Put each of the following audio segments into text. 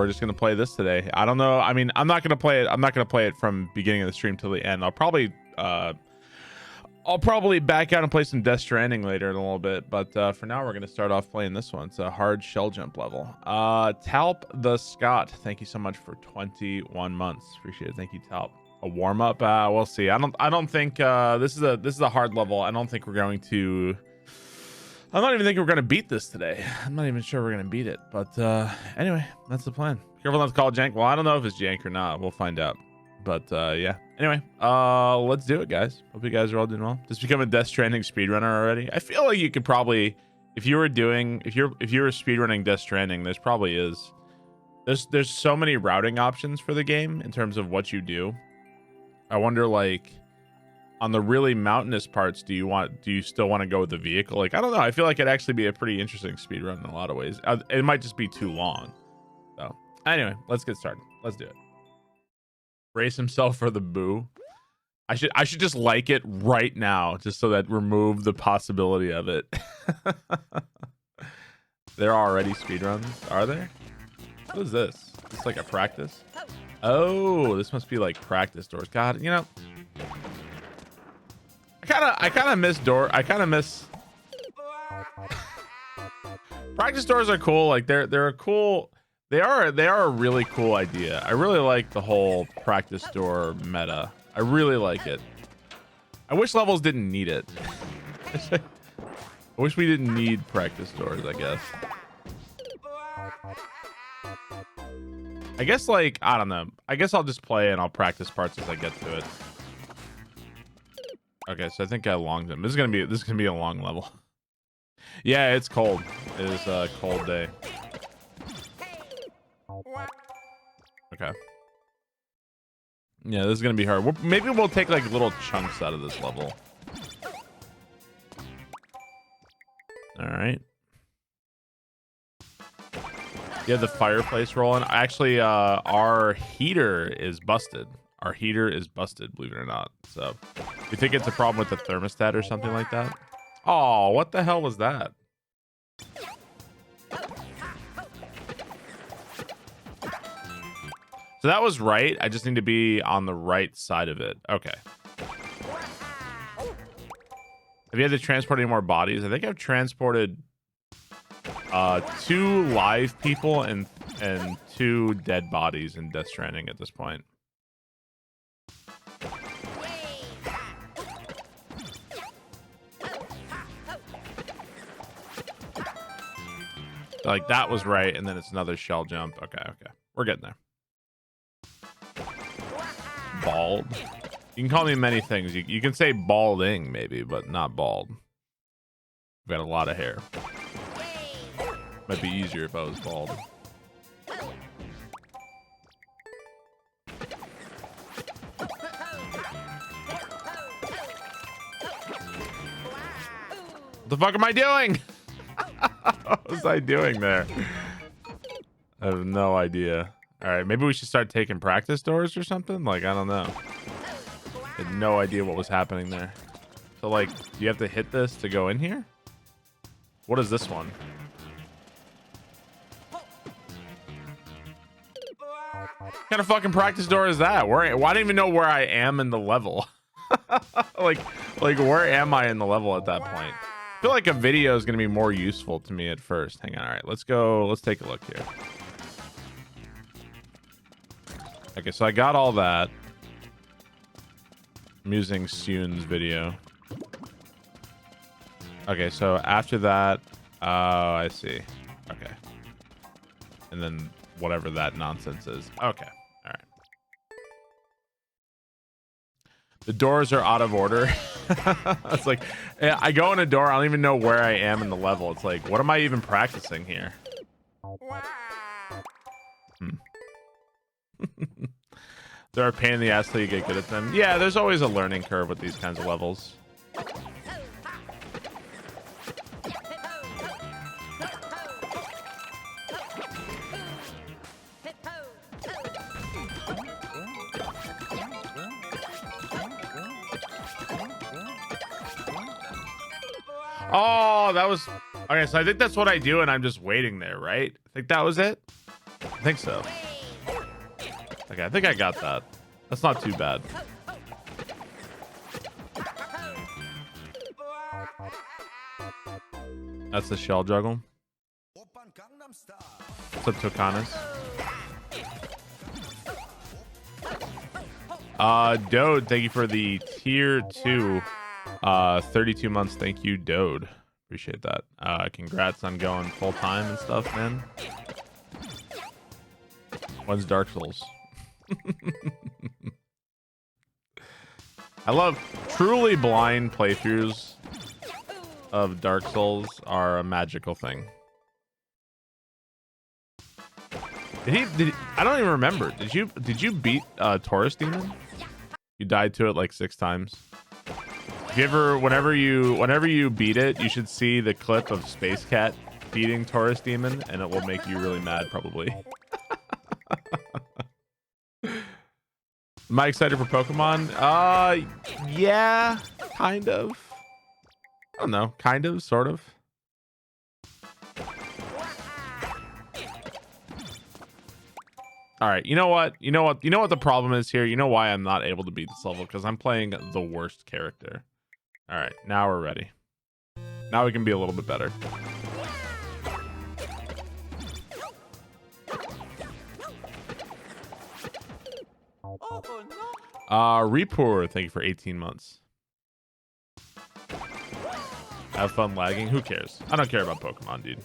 we're just gonna play this today. I don't know. I mean, I'm not gonna play it from beginning of the stream till the end. I'll probably back out and play some Death Stranding later in a little bit. But for now, we're gonna start off playing this one. It's a hard shell jump level. Talp the Scott, thank you so much for 21 months. Appreciate it. Thank you, Talp. A warm up. We'll see. I don't think this is a hard level. I don't think we're going to. I'm not even thinking we're going to beat this today. I'm not even sure we're going to beat it. But anyway, that's the plan. Careful not to call it jank. Well, I don't know if it's jank or not. We'll find out. But yeah. Anyway, let's do it, guys. Hope you guys are all doing well. Just become a Death Stranding speedrunner already. I feel like you could probably, if you were speedrunning Death Stranding, there's probably is. There's so many routing options for the game in terms of what you do. I wonder, like, on the really mountainous parts, do you still want to go with the vehicle? Like, I don't know. I feel like it'd actually be a pretty interesting speed run in a lot of ways. It might just be too long. So anyway, let's get started. Let's do it. Brace himself for the boo. I should just like it right now, just so that remove the possibility of it. There are already speedruns, are there? What is this? Is this like a practice? Oh, this must be like practice doors. God, you know. I kind of miss practice doors are cool. Like they're a cool. They are a really cool idea. I really like the whole practice door meta. I really like it. I wish levels didn't need it. I wish we didn't need practice doors, I guess. I guess, like, I don't know. I guess I'll just play and I'll practice parts as I get to it. Okay, so I think I longed them. This is gonna be a long level. Yeah, it's cold. It is a cold day. Okay. Yeah, this is gonna be hard. Maybe we'll take like little chunks out of this level. All right. Yeah, the fireplace rolling. Actually, our heater is busted. Our heater is busted, believe it or not. So, you think it's a problem with the thermostat or something like that? Oh, what the hell was that? So that was right. I just need to be on the right side of it. Okay. Have you had to transport any more bodies? I think I've transported 2 live people and 2 dead bodies in Death Stranding at this point. Like, that was right, and then it's another shell jump. Okay. We're getting there. Bald. You can call me many things. You can say balding, maybe, but not bald. I've got a lot of hair. Might be easier if I was bald. What the fuck am I doing? What was I doing there? I have no idea. All right, maybe we should start taking practice doors or something. Like, I don't know. I had no idea what was happening there. So, like, you have to hit this to go in here? What is this one? What kind of fucking practice door is that? Well, I don't even know where I am in the level. like where am I in the level at that point? I feel like a video is going to be more useful to me at first. Hang on. All right, let's go. Let's take a look here. Okay, so I got all that. I'm using Soon's video. Okay, so after that, I see. Okay. And then whatever that nonsense is. Okay. All right. The doors are out of order. It's like, I go in a door, I don't even know where I am in the level. It's like, what am I even practicing here? They're a pain in the ass till you get good at them. Yeah, there's always a learning curve with these kinds of levels. Oh, that was okay. So I think that's what I do, and I'm just waiting there, right? I think that was it. I think so. Okay, I think I got that. That's not too bad. That's the shell juggle. What's up, Tokanas? Dode, thank you for the tier 2. 32 months. Thank you, Dode. Appreciate that. Congrats on going full time and stuff, man. When's Dark Souls? I love truly blind playthroughs of Dark Souls are a magical thing. I don't even remember. Did you beat Taurus Demon? You died to it like 6 times. If you ever, whenever you beat it, you should see the clip of Space Cat beating Taurus Demon, and it will make you really mad, probably. Am I excited for Pokemon? Yeah, kind of. I don't know, kind of, sort of. All right, you know what the problem is here? You know why I'm not able to beat this level? Because I'm playing the worst character. All right, now we're ready. Now we can be a little bit better. Repour, thank you for 18 months. Have fun lagging. Who cares? I don't care about Pokemon, dude.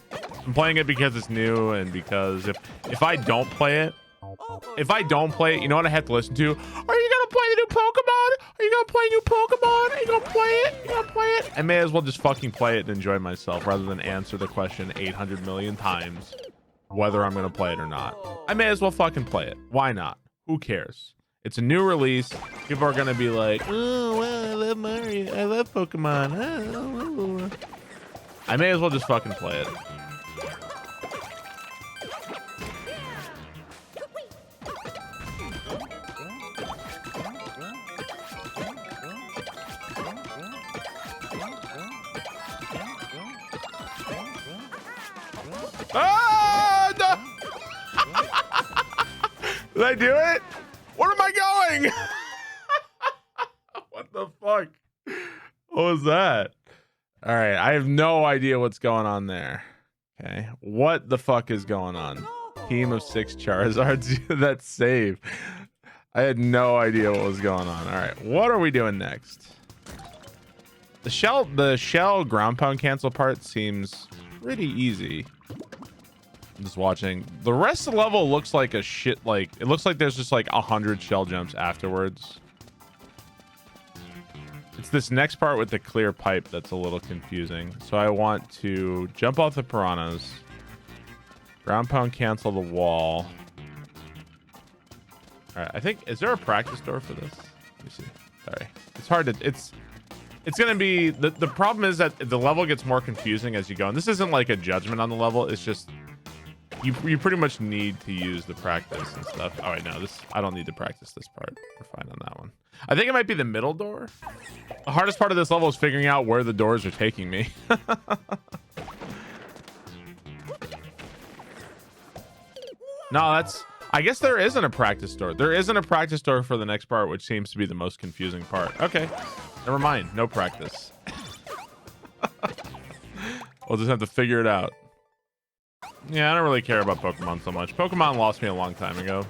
I'm playing it because it's new, and because if I don't play it, you know what I have to listen to? Are you gonna play the new Pokemon? Are you gonna play new Pokemon? Are you gonna play it? You gonna play it? I may as well just fucking play it and enjoy myself rather than answer the question 800 million times whether I'm gonna play it or not. I may as well fucking play it. Why not? Who cares? It's a new release. People are gonna be like, oh well, I love Mario, I love Pokemon. Oh. I may as well just fucking play it. Oh, no. Did I do it? Where am I going? What the fuck? What was that? All right, I have no idea what's going on there. Okay, what the fuck is going on? Team of 6 Charizards. That's save. I had no idea what was going on. All right, what are we doing next? The shell ground pound cancel part seems pretty easy. I'm just watching. The rest of the level looks like a shit. Like it looks like there's just like 100 shell jumps afterwards. It's this next part with the clear pipe that's a little confusing. So I want to jump off the piranhas, ground pound cancel the wall. All right, I think, is there a practice door for this? Let me see. Sorry, it's hard to, it's gonna be, the problem is that the level gets more confusing as you go, and this isn't like a judgment on the level. It's just you pretty much need to use the practice and stuff. Oh wait, no, I don't need to practice this part. We're fine on that one. I think it might be the middle door. The hardest part of this level is figuring out where the doors are taking me. No, I guess there isn't a practice door. There isn't a practice door for the next part, which seems to be the most confusing part. Okay, never mind. No practice. We'll just have to figure it out. Yeah, I don't really care about Pokemon so much. Pokemon lost me a long time ago.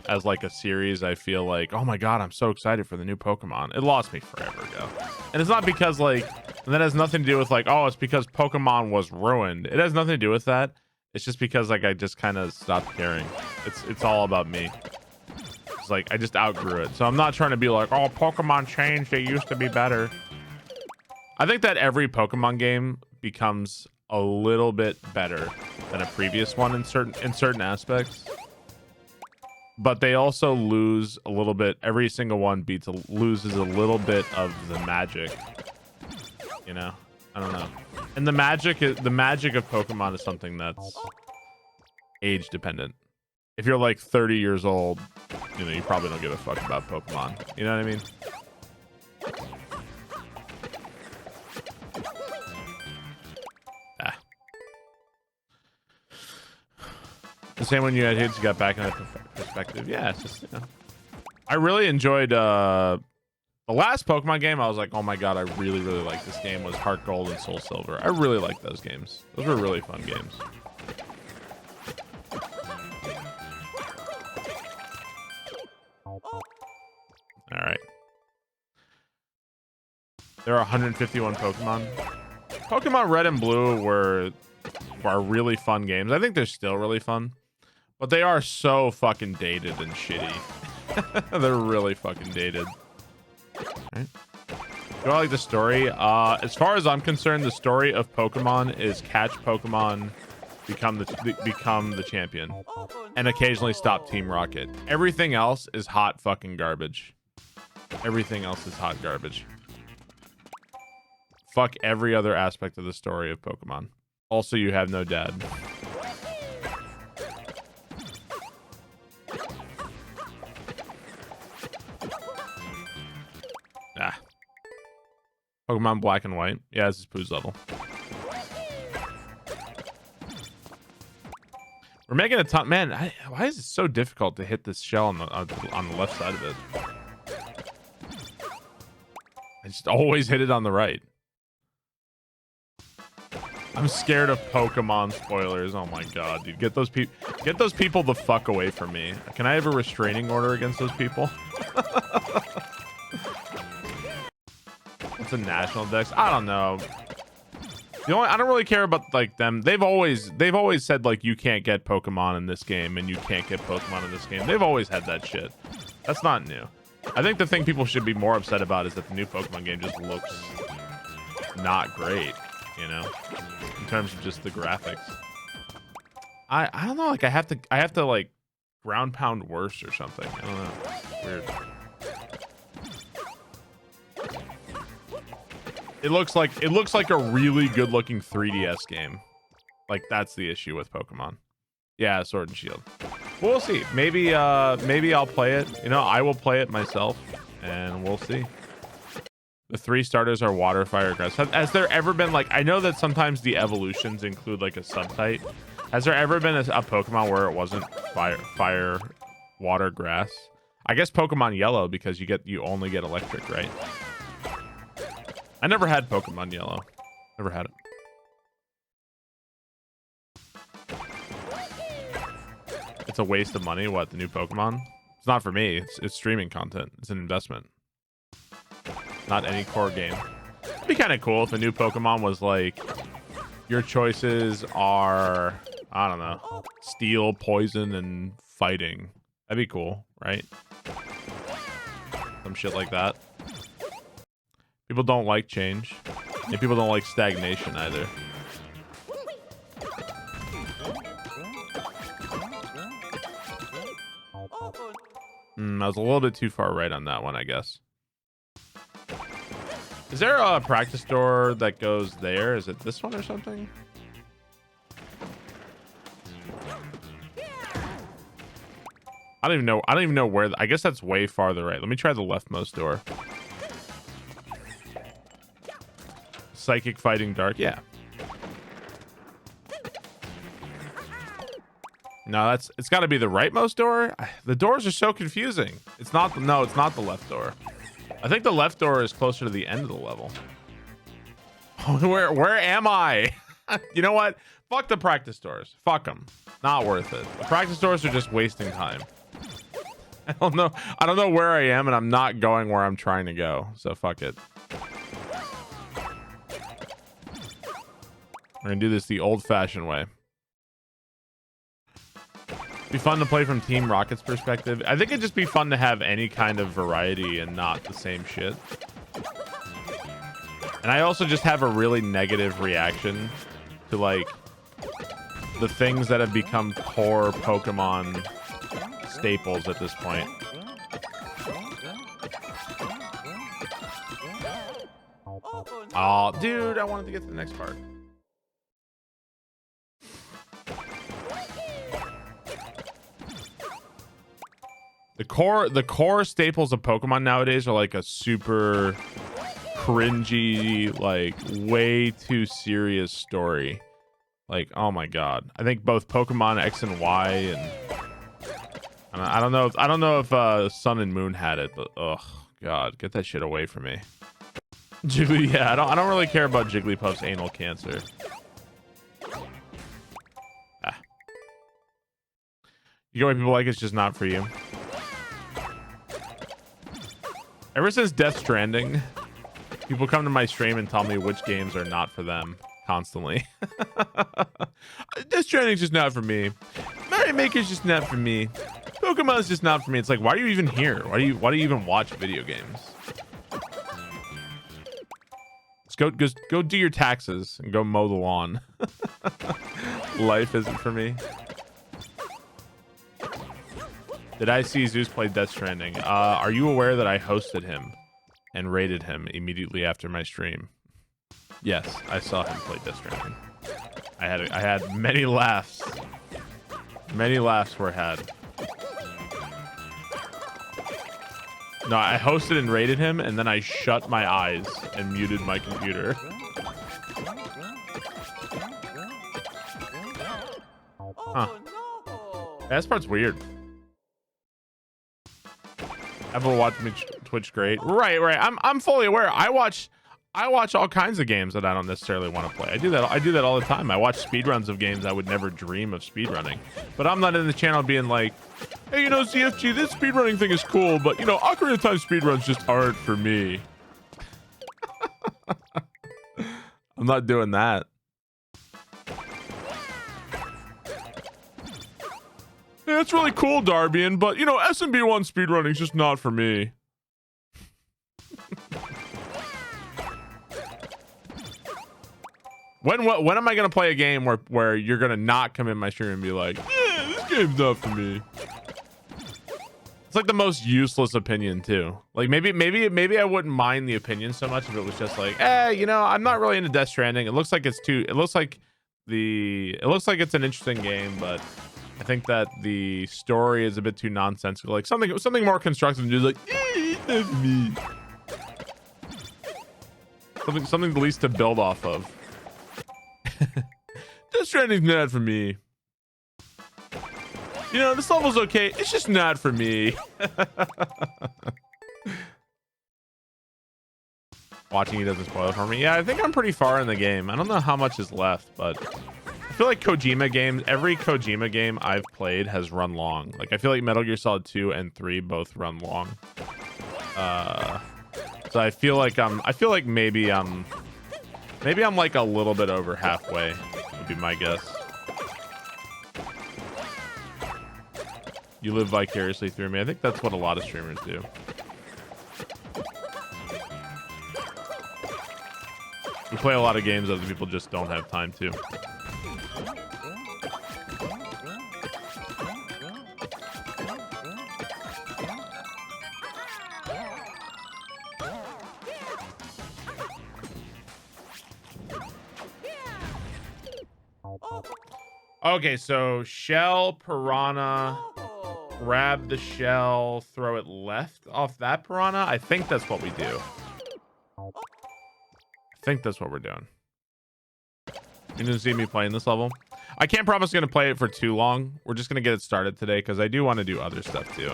As like a series, I feel like, oh my god, I'm so excited for the new Pokemon. It lost me forever ago. And it's not because like, and that has nothing to do with like, oh, it's because Pokemon was ruined. It has nothing to do with that. It's just because like I just kind of stopped caring. It's all about me. It's like I just outgrew it. So I'm not trying to be like, oh, Pokemon changed. It used to be better. I think that every Pokemon game becomes a little bit better than a previous one in certain aspects. But they also lose a little bit. Every single one loses a little bit of the magic. You know? I don't know. And the magic of Pokemon is something that's age dependent. If you're like 30 years old, you know, you probably don't give a fuck about Pokemon. You know what I mean? same when you had hits, you got back in that perspective. Yeah, it's just, you know. I really enjoyed the last Pokemon game. I was like, oh my god, I really like this game. Was Heart Gold and Soul Silver. I really liked those games. Those were really fun games. All right. There are 151 Pokemon. Pokemon Red and Blue were really fun games. I think they're still really fun, but they are so fucking dated and shitty. They're really fucking dated. Right. Do I like the story? As far as I'm concerned, the story of Pokemon is catch Pokemon, become the champion, and occasionally stop Team Rocket. Everything else is hot fucking garbage. Everything else is hot garbage. Fuck every other aspect of the story of Pokemon. Also, you have no dad. Ah. Pokemon Black and White. Yeah, this is Pooh's level. We're making a ton. Man, why is it so difficult to hit this shell on the left side of it? I just always hit it on the right. I'm scared of Pokemon spoilers. Oh my god, dude. Get those people the fuck away from me. Can I have a restraining order against those people? What's a national dex? I don't know. I don't really care about like them. They've always said like you can't get Pokemon in this game and you can't get Pokemon in this game. They've always had that shit. That's not new. I think the thing people should be more upset about is that the new Pokemon game just looks not great, you know, in terms of just the graphics. I don't know, like I have to like ground pound worse or something. I don't know. Weird. It looks like a really good looking 3DS game. Like that's the issue with Pokemon. Yeah, Sword and Shield. We'll see. Maybe I'll play it. You know, I will play it myself, and we'll see. The 3 starters are water, fire, grass. Has there ever been like? I know that sometimes the evolutions include like a subtype. Has there ever been a Pokemon where it wasn't fire, water, grass? I guess Pokemon Yellow, because you only get electric, right? I never had Pokemon Yellow. Never had it. It's a waste of money. What, the new Pokemon? It's not for me. It's streaming content. It's an investment. Not any core game. It'd be kind of cool if a new Pokemon was like, your choices are, I don't know, steel, poison, and fighting. That'd be cool, right? Some shit like that. People don't like change. And people don't like stagnation either. I was a little bit too far right on that one, I guess. Is there a practice door that goes there? Is it this one or something? I don't even know where. I guess that's way farther right. Let me try the leftmost door. Psychic fighting dark. Yeah. No, it's got to be the rightmost door. The doors are so confusing. It's not the left door. I think the left door is closer to the end of the level. Where am I? You know what? Fuck the practice doors. Fuck them. Not worth it. The practice doors are just wasting time. I don't know where I am, and I'm not going where I'm trying to go. So fuck it. We're gonna do this the old-fashioned way. Be fun to play from Team Rocket's perspective. I think it'd just be fun to have any kind of variety and not the same shit. And I also just have a really negative reaction to like the things that have become core Pokemon staples at this point. Oh, dude, I wanted to get to the next part. The core staples of Pokemon nowadays are like a super cringy, like way too serious story. Like, oh my god. I think both Pokemon X and Y and I don't know if Sun and Moon had it, but oh god, get that shit away from me. Jiggly, yeah, I don't really care about Jigglypuff's anal cancer. Ah. You get why people like it's just not for you. Ever since Death Stranding, people come to my stream and tell me which games are not for them constantly. Death Stranding's just not for me. Mario Maker's just not for me. Pokemon's just not for me. It's like, why are you even here? Why do you even watch video games? Just go do your taxes and go mow the lawn. Life isn't for me. Did I see Zeus play Death Stranding? Are you aware that I hosted him and rated him immediately after my stream? Yes, I saw him play Death Stranding. I had many laughs. Many laughs were had. No, I hosted and rated him, and then I shut my eyes and muted my computer. Huh. That part's weird. Ever watch me Twitch great? Right. I'm fully aware. I watch all kinds of games that I don't necessarily want to play. I do that all the time. I watch speedruns of games I would never dream of speedrunning. But I'm not in the channel being like, hey, CFG, this speedrunning thing is cool, but Ocarina of Time speedruns just aren't for me. I'm not doing that. Yeah, it's really cool, Darbian, but SMB1 speedrunning is just not for me. When am I gonna play a game where you're gonna not come in my stream and be like, yeah, this game's not for me? It's like the most useless opinion too. Like maybe I wouldn't mind the opinion so much if it was just like, I'm not really into Death Stranding. It looks like it's an interesting game, but I think that the story is a bit too nonsensical. Like something more constructive than just like, it's not for me. Something at least to build off of. Death Stranding's not for me. This level's okay. It's just not for me. Watching it doesn't spoil it for me. Yeah, I think I'm pretty far in the game. I don't know how much is left, but I feel like Kojima games, every Kojima game I've played has run long. Like I feel like Metal Gear Solid 2 and 3 both run long. So I feel like maybe I'm like a little bit over halfway, would be my guess. You live vicariously through me. I think that's what a lot of streamers do. We play a lot of games other people just don't have time to. Okay, so shell, piranha, grab the shell, throw it left off that piranha. I think that's what we do. I think that's what we're doing. You didn't see me playing this level. I can't promise I'm gonna play it for too long. We're just gonna get it started today because I do want to do other stuff too.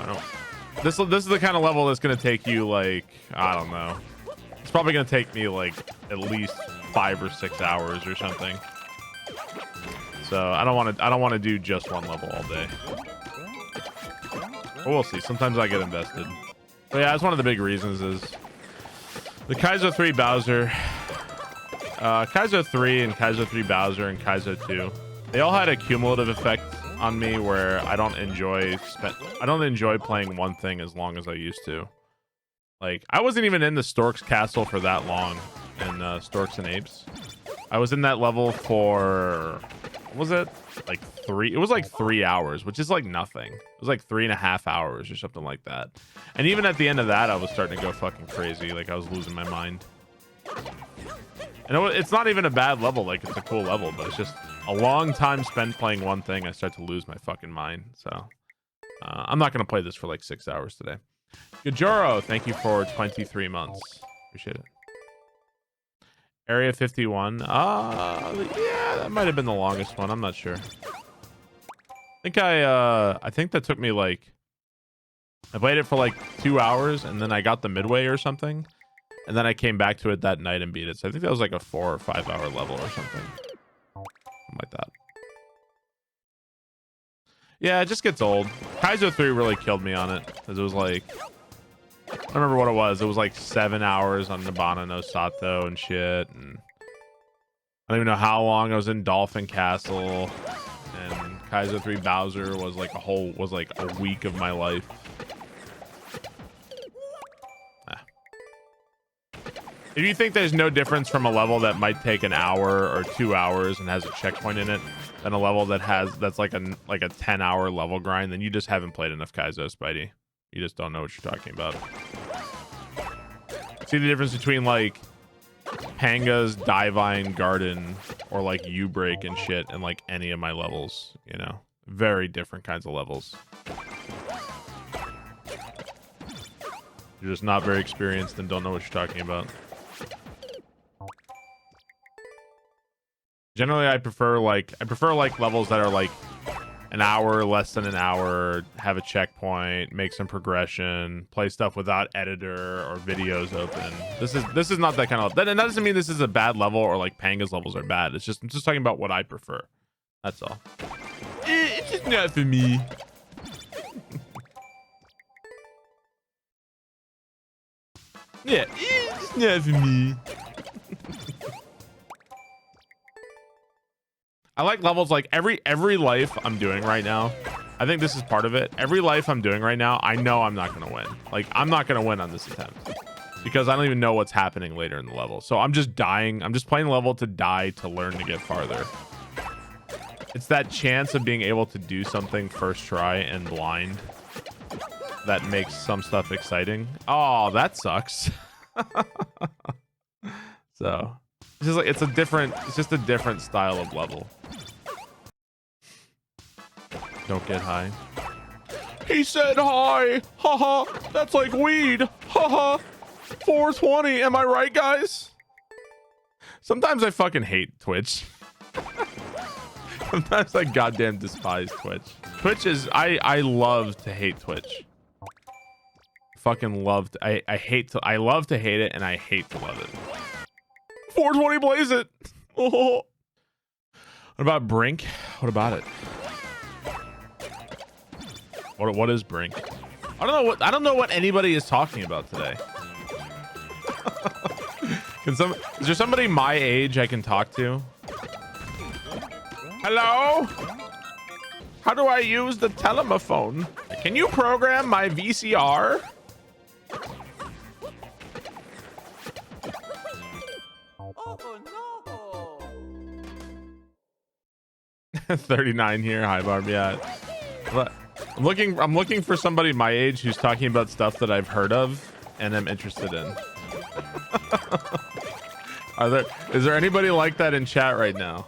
This is the kind of level that's gonna take you like, I don't know. It's probably gonna take me like at least 5 or 6 hours or something. So I don't want to do just one level all day. But we'll see. Sometimes I get invested. But yeah, that's one of the big reasons is the Kaizo 3 Bowser, Kaizo 3 and Kaizo 3 Bowser and Kaizo 2. They all had a cumulative effect on me where I don't enjoy playing one thing as long as I used to. Like I wasn't even in the Stork's Castle for that long in Storks and Apes. I was in that level for, what was it? Like 3, it was like 3 hours, which is like nothing. It was like 3.5 hours or something like that. And even at the end of that, I was starting to go fucking crazy. Like I was losing my mind. And it's not even a bad level. Like it's a cool level, but it's just a long time spent playing one thing. I start to lose my fucking mind. So I'm not going to play this for like 6 hours today. Gajoro, thank you for 23 months. Appreciate it. Area 51. Yeah, that might have been the longest one. I'm not sure. I think that took me like, I played it for like 2 hours and then I got the midway or something. And then I came back to it that night and beat it. So I think that was like a 4 or 5 hour level or something. Something like that. Yeah, it just gets old. Kaizo 3 really killed me on it. Because it was like, I don't remember what it was. It was like 7 hours on Nibbana no Sato and shit. And I don't even know how long I was in Dolphin Castle. And Kaizo 3 Bowser was like a week of my life. If you think there's no difference from a level that might take an hour or 2 hours and has a checkpoint in it than a level that's like a 10-hour level grind, then you just haven't played enough Kaizo, Spidey. You just don't know what you're talking about. See the difference between like Panga's Divine Garden or like U-Break and shit and like any of my levels, you know? Very different kinds of levels. You're just not very experienced and don't know what you're talking about. Generally, I prefer like levels that are like an hour, less than an hour, have a checkpoint, make some progression, play stuff without editor or videos open. This is not that kind of. That doesn't mean this is a bad level or like Panga's levels are bad. I'm just talking about what I prefer. That's all. It's just not for me. Yeah, it's just not for me. I like levels like every life I'm doing right now. I think this is part of it. Every life I'm doing right now, I know I'm not going to win. Like, I'm not going to win on this attempt because I don't even know what's happening later in the level. So I'm just dying. I'm just playing level to die to learn to get farther. It's that chance of being able to do something first try and blind that makes some stuff exciting. Oh, that sucks. So it's just like it's just a different style of level. Don't get high. He said hi. Haha. That's like weed. Haha. 420. Am I right, guys? Sometimes I fucking hate Twitch. Sometimes I goddamn despise Twitch. Twitch is I love to hate Twitch. Fucking loved. I love to hate it and I hate to love it. 420 blaze it. Oh. What about BRINK? What about it? What is BRINK? I don't know what anybody is talking about today. Is there somebody my age I can talk to? Hello? How do I use the telephone? Can you program my VCR? Oh no. 39 here. Hi Barb. Yeah. But I'm looking for somebody my age who's talking about stuff that I've heard of and am interested in. Is there anybody like that in chat right now?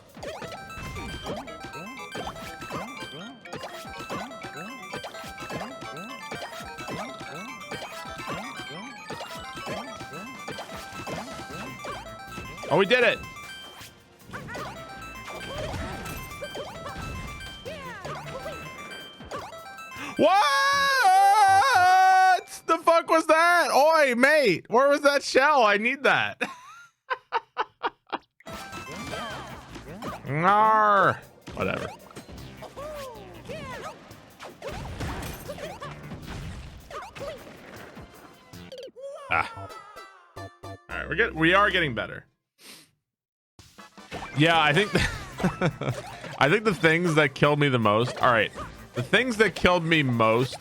Oh, we did it. What the fuck was that? Oi, mate, where was that shell? I need that. Nar. Whatever. Ah. All right, we are getting better. Yeah, I think I think the things that killed me the most. All right. The things that killed me most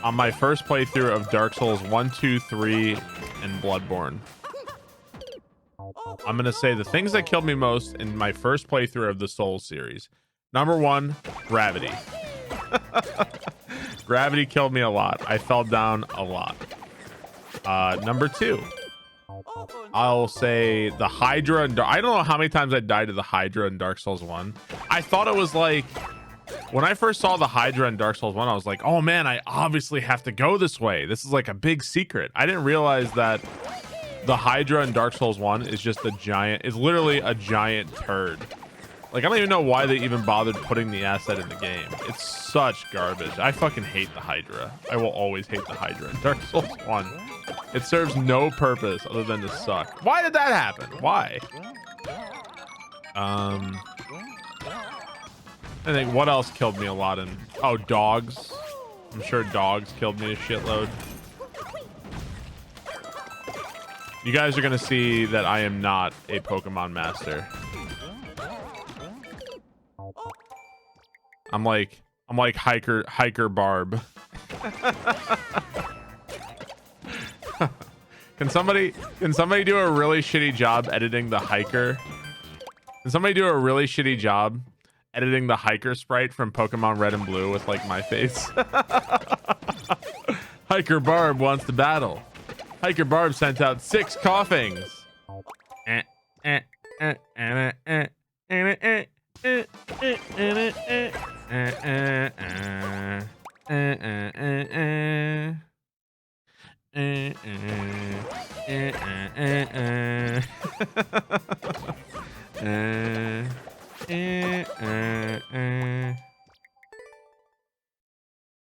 on my first playthrough of Dark Souls 1, 2, 3, and Bloodborne. I'm going to say the things that killed me most in my first playthrough of the Souls series. Number 1, gravity. Gravity killed me a lot. I fell down a lot. Number 2, I'll say the Hydra. I don't know how many times I died to the Hydra in Dark Souls 1. I thought it was like... When I first saw the Hydra in Dark Souls 1, I was like, oh man, I obviously have to go this way. This is like a big secret. I didn't realize that the Hydra in Dark Souls 1 is just a giant, it's literally a giant turd. Like, I don't even know why they even bothered putting the asset in the game. It's such garbage. I fucking hate the Hydra. I will always hate the Hydra in Dark Souls 1. It serves no purpose other than to suck. Why did that happen? Why? I think what else killed me a lot in... Oh, dogs. I'm sure dogs killed me a shitload. You guys are going to see that I am not a Pokemon master. I'm like hiker Barb. Can somebody do a really shitty job editing the hiker? Can somebody do a really shitty job editing the hiker sprite from Pokemon Red and Blue with like my face? Hiker Barb wants to battle. Hiker Barb sent out 6 coughings.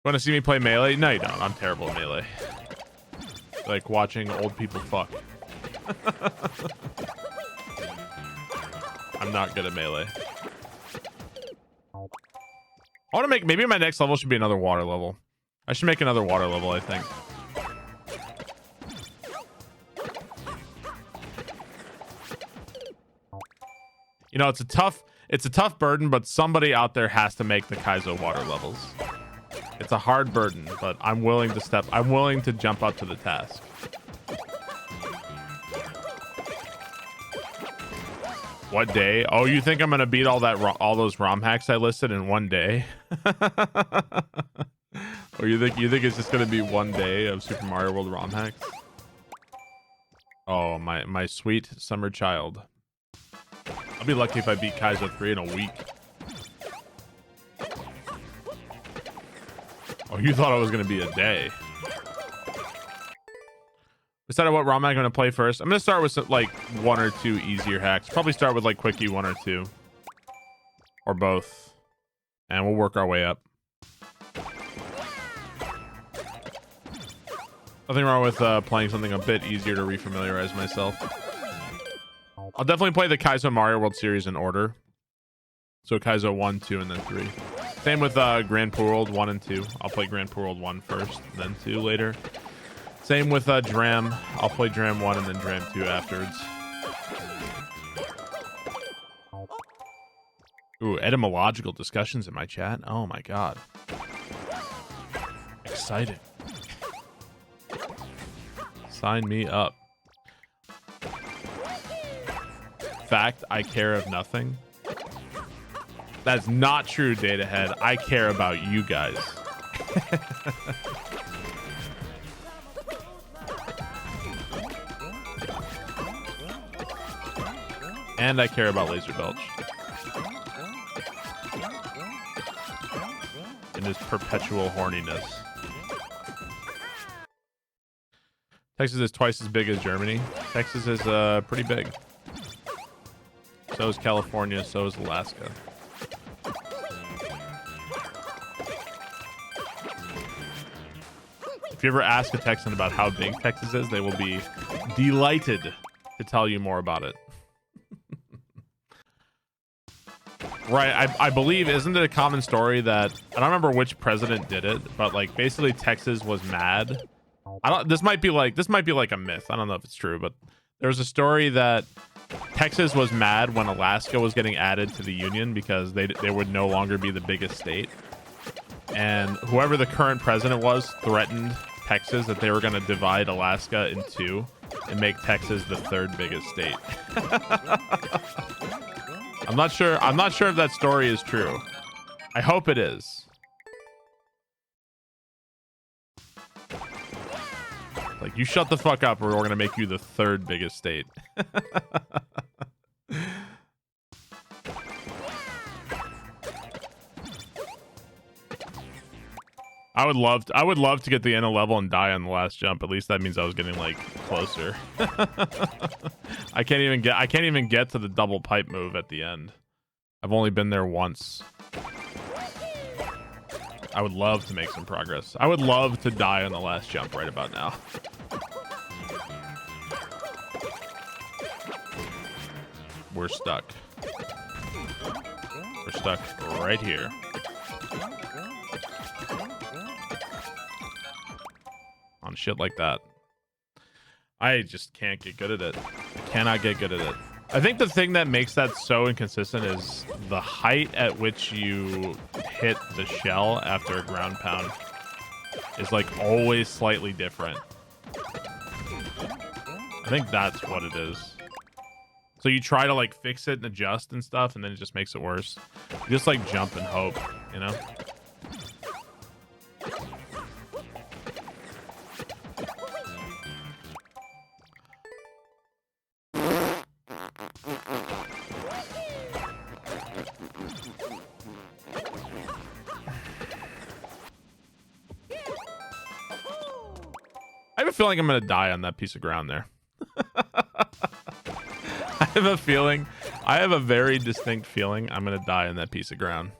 Want to see me play Melee? No, you don't. I'm terrible at Melee. Like watching old people fuck. I'm not good at Melee. I want to make, maybe my next level should be another water level. I should make another water level, I think. You know, it's a tough burden, but somebody out there has to make the Kaizo water levels. It's a hard burden, but I'm willing to jump up to the task. What day? Oh, you think I'm gonna beat all those ROM hacks I listed in one day? Or you think it's just gonna be one day of Super Mario World ROM hacks? Oh, my sweet summer child. I'll be lucky if I beat Kaizo 3 in a week. Oh, you thought it was going to be a day. Decided what ROM hack I'm going to play first. I'm going to start with like 1 or 2 easier hacks. Probably start with like Quickie 1 or 2. Or both. And we'll work our way up. Nothing wrong with playing something a bit easier to refamiliarize myself. I'll definitely play the Kaizo Mario World series in order. So Kaizo 1, 2, and then 3. Same with Grand Poo World 1 and 2. I'll play Grand Poo World 1 first, then 2 later. Same with Dram. I'll play Dram 1 and then Dram 2 afterwards. Ooh, etymological discussions in my chat. Oh my god. Exciting. Sign me up. Fact, I care of nothing. That's not true, Datahead. I care about you guys. And I care about Laser Belch. And his perpetual horniness. Texas is twice as big as Germany. Texas is pretty big. So is California, so is Alaska. If you ever ask a Texan about how big Texas is, they will be delighted to tell you more about it. Right, I believe, isn't it a common story that, I don't remember which president did it, but like basically Texas was mad. This might be like a myth. I don't know if it's true, but there's a story that Texas was mad when Alaska was getting added to the Union because they would no longer be the biggest state. And whoever the current president was threatened Texas that they were going to divide Alaska in 2 and make Texas the 3rd biggest state. I'm not sure if that story is true. I hope it is. Like, you shut the fuck up or we're going to make you the 3rd biggest state. I would love to get the end of level and die on the last jump. At least that means I was getting like closer. I can't even get to the double pipe move at the end. I've only been there once. I would love to make some progress. I would love to die on the last jump right about now. We're stuck. We're stuck right here. On shit like that. I just can't get good at it. I cannot get good at it. I think the thing that makes that so inconsistent is the height at which you hit the shell after a ground pound is like always slightly different. I think that's what it is. So you try to like fix it and adjust and stuff, and then it just makes it worse. You just like jump and hope, you know? I have a feeling I'm gonna die on that piece of ground there. I have a feeling, I have a very distinct feeling I'm gonna die on that piece of ground.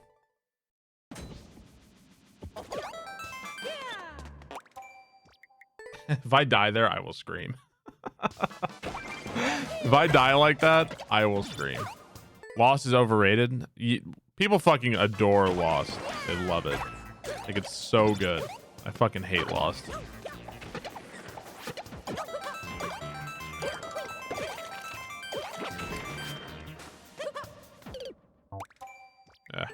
If I die there, I will scream. If I die like that, I will scream. Lost is overrated. People fucking adore Lost. They love it. Like, it's so good. I fucking hate Lost. Yeah.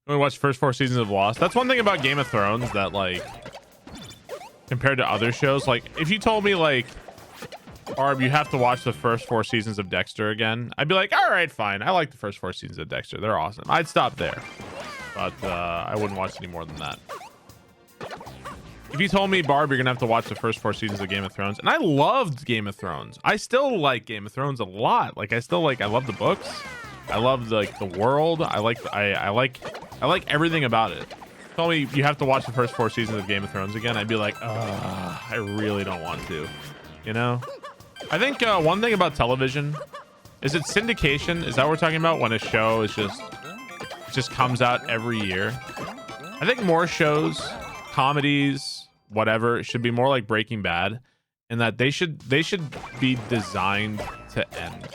We watched the first 4 seasons of Lost. That's one thing about Game of Thrones that, like, compared to other shows, like, if you told me, like, Barb, you have to watch the first 4 seasons of Dexter again, I'd be like, all right, fine. I like the first 4 seasons of Dexter. They're awesome. I'd stop there. But I wouldn't watch any more than that. If you told me, Barb, you're gonna have to watch the first 4 seasons of Game of Thrones, and I loved Game of Thrones. I still like Game of Thrones a lot. Like, I love the books. I love the world. I like everything about it. Tell me you have to watch the first 4 seasons of Game of Thrones again, I'd be like, I really don't want to. You know? I think one thing about television is it syndication. Is that what we're talking about? When a show is just comes out every year. I think more shows, comedies, whatever, should be more like Breaking Bad, in that they should be designed to end.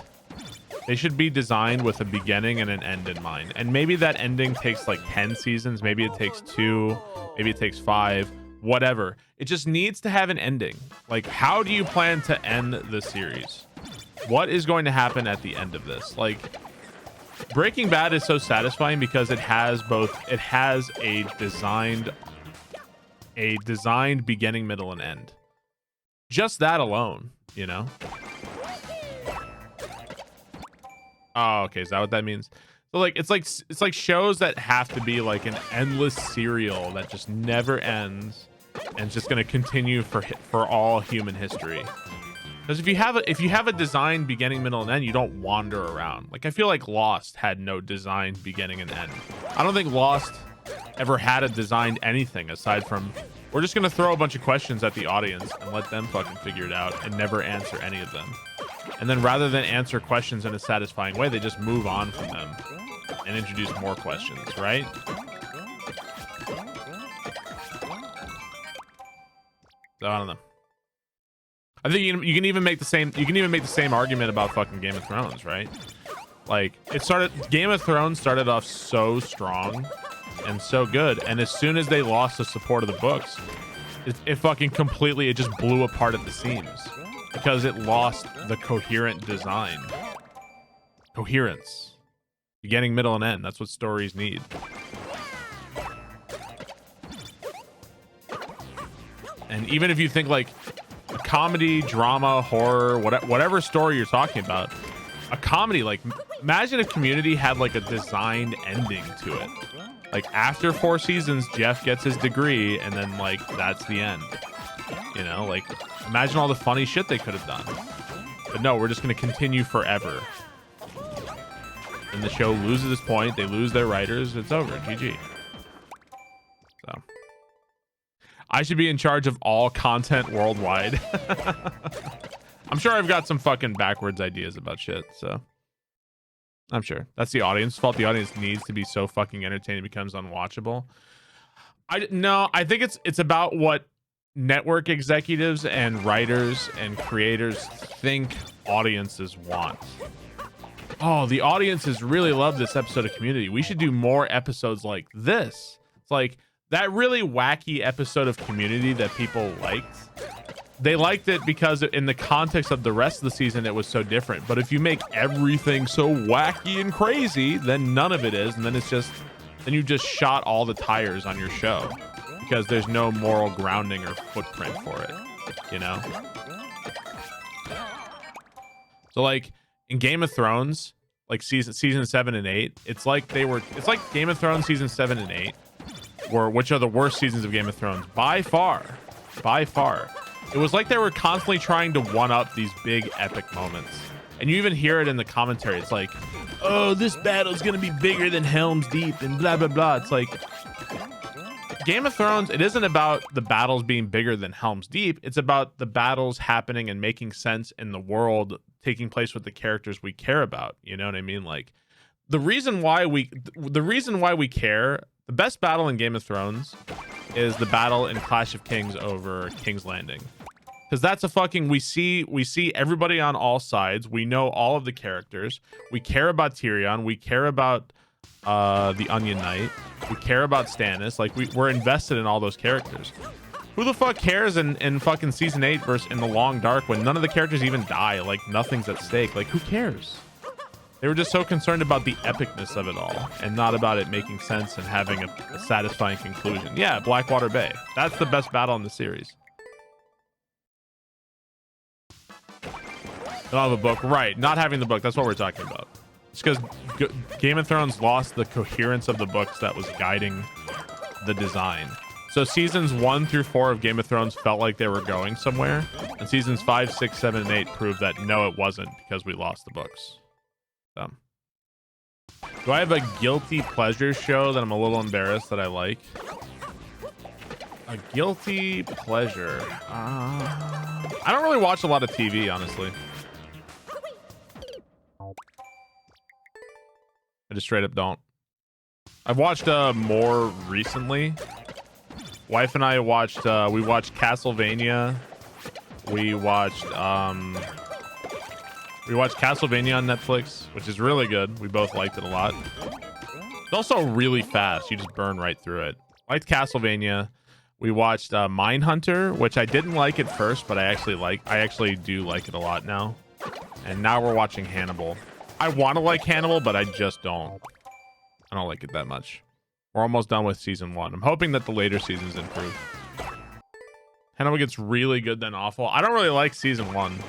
They should be designed with a beginning and an end in mind. And maybe that ending takes like 10 seasons. Maybe it takes 2. Maybe it takes 5. Whatever. It just needs to have an ending. Like, how do you plan to end the series? What is going to happen at the end of this? Like, Breaking Bad is so satisfying because it has a designed beginning, middle, and end. Just that alone, you know? Oh, okay. Is that what that means? So like it's like shows that have to be like an endless serial that just never ends and it's just going to continue for all human history. Because if you have a designed beginning, middle, and end, you don't wander around. Like, I feel like Lost had no designed beginning and end. I don't think Lost ever had a designed anything aside from, we're just going to throw a bunch of questions at the audience and let them fucking figure it out and never answer any of them. And then rather than answer questions in a satisfying way, they just move on from them and introduce more questions, right? So I don't know. I think you can even make the same argument about fucking Game of Thrones, right? Like, Game of Thrones started off so strong and so good, and as soon as they lost the support of the books, it fucking completely, it just blew apart at the seams because it lost the coherent design. Coherence. Beginning, middle, and end. That's what stories need. And even if you think like a comedy, drama, horror, whatever story you're talking about, a comedy, like, imagine if Community had like a designed ending to it. Like, after 4 seasons, Jeff gets his degree, and then like that's the end. You know, like, imagine all the funny shit they could have done. But no, we're just going to continue forever. And the show loses its point. They lose their writers. It's over. GG. So. I should be in charge of all content worldwide. I'm sure I've got some fucking backwards ideas about shit, so I'm sure that's the audience's fault. The audience needs to be so fucking entertained it becomes unwatchable. I think it's about what network executives and writers and creators think audiences want. Oh, the audiences really love this episode of Community. We should do more episodes like this. It's like that really wacky episode of Community that people liked. They liked it because in the context of the rest of the season, it was so different. But if you make everything so wacky and crazy, then none of it is. And then then you just shot all the tires on your show because there's no moral grounding or footprint for it, you know? So like in Game of Thrones, like season 7 and 8, it's like Game of Thrones season 7 and 8 which are the worst seasons of Game of Thrones by far. It was like they were constantly trying to one up these big epic moments. And you even hear it in the commentary. It's like, oh, this battle is going to be bigger than Helm's Deep and blah, blah, blah. It's like Game of Thrones, it isn't about the battles being bigger than Helm's Deep. It's about the battles happening and making sense in the world taking place with the characters we care about. You know what I mean? Like the reason why we care, the best battle in Game of Thrones is the battle in Clash of Kings over King's Landing. Because that's a fucking, we see everybody on all sides. We know all of the characters. We care about Tyrion. We care about the Onion Knight. We care about Stannis. Like we're invested in all those characters. Who the fuck cares in fucking season 8 versus in the Long Dark when none of the characters even die? Like nothing's at stake. Like who cares? They were just so concerned about the epicness of it all and not about it making sense and having a satisfying conclusion. Yeah, Blackwater Bay. That's the best battle in the series. Don't have a book. Right, not having the book. That's what we're talking about. It's because Game of Thrones lost the coherence of the books that was guiding the design. So seasons 1 through 4 of Game of Thrones felt like they were going somewhere. And seasons 5, 6, 7, and 8 proved that no, it wasn't because we lost the books. Do I have a guilty pleasure show that I'm a little embarrassed that I like? A guilty pleasure. I don't really watch a lot of TV, honestly. I just straight up don't. I've watched more recently. Wife and I watched we watched Castlevania. We watched Castlevania on Netflix, which is really good. We both liked it a lot. It's also really fast. You just burn right through it. Liked Castlevania. We watched Mindhunter, which I didn't like at first, but I actually do like it a lot now. And now we're watching Hannibal. I want to like Hannibal, but I just don't. I don't like it that much. We're almost done with season 1. I'm hoping that the later seasons improve. Hannibal gets really good then awful. I don't really like season 1, to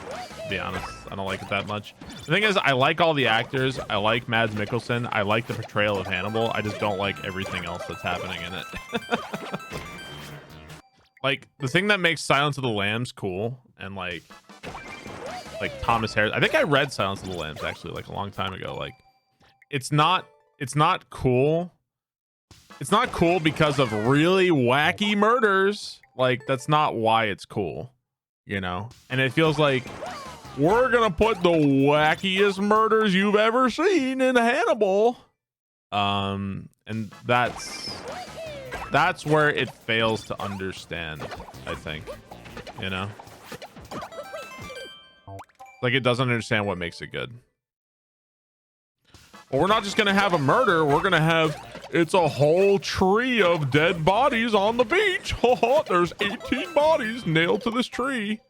be honest. I don't like it that much. The thing is, I like all the actors. I like Mads Mikkelsen. I like the portrayal of Hannibal. I just don't like everything else that's happening in it. Like, the thing that makes Silence of the Lambs cool, and like Thomas Harris. I think I read Silence of the Lambs, actually, like a long time ago. Like, it's not cool. It's not cool because of really wacky murders. Like, that's not why it's cool, you know? And it feels like we're gonna put the wackiest murders you've ever seen in Hannibal. And that's where it fails to understand, I think, you know? Like, it doesn't understand what makes it good. Well, we're not just gonna have a murder, we're gonna have it's a whole tree of dead bodies on the beach. There's 18 bodies nailed to this tree.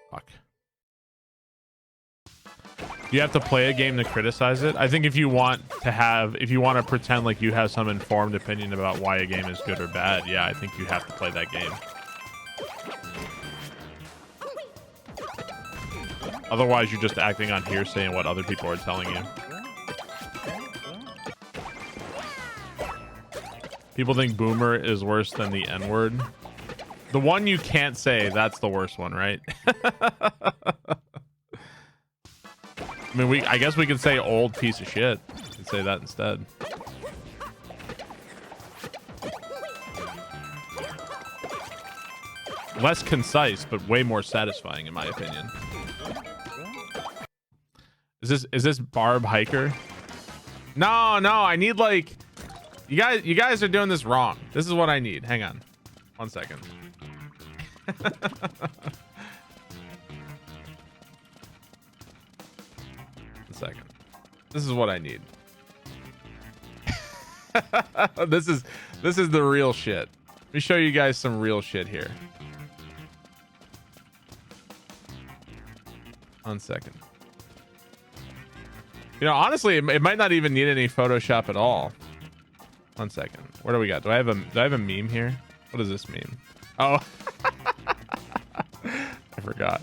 Fuck. You have to play a game to criticize it. I think if you want to pretend like you have some informed opinion about why a game is good or bad, yeah, I think you have to play that game. Otherwise, you're just acting on hearsay and what other people are telling you. People think boomer is worse than the N-word. The one you can't say, that's the worst one, right? I mean, I guess we could say old piece of shit. We could say that instead. less concise, but way more satisfying in my opinion. Is this Barb Hiker? No, I need like you guys are doing this wrong. This is what I need. Hang on. 1 second. Second. This is what I need. This is the real shit. Let me show you guys some real shit here. 1 second. You know, honestly, it might not even need any Photoshop at all. 1 second. Where do we got? Do I have a meme here? What does this mean? Oh, I forgot.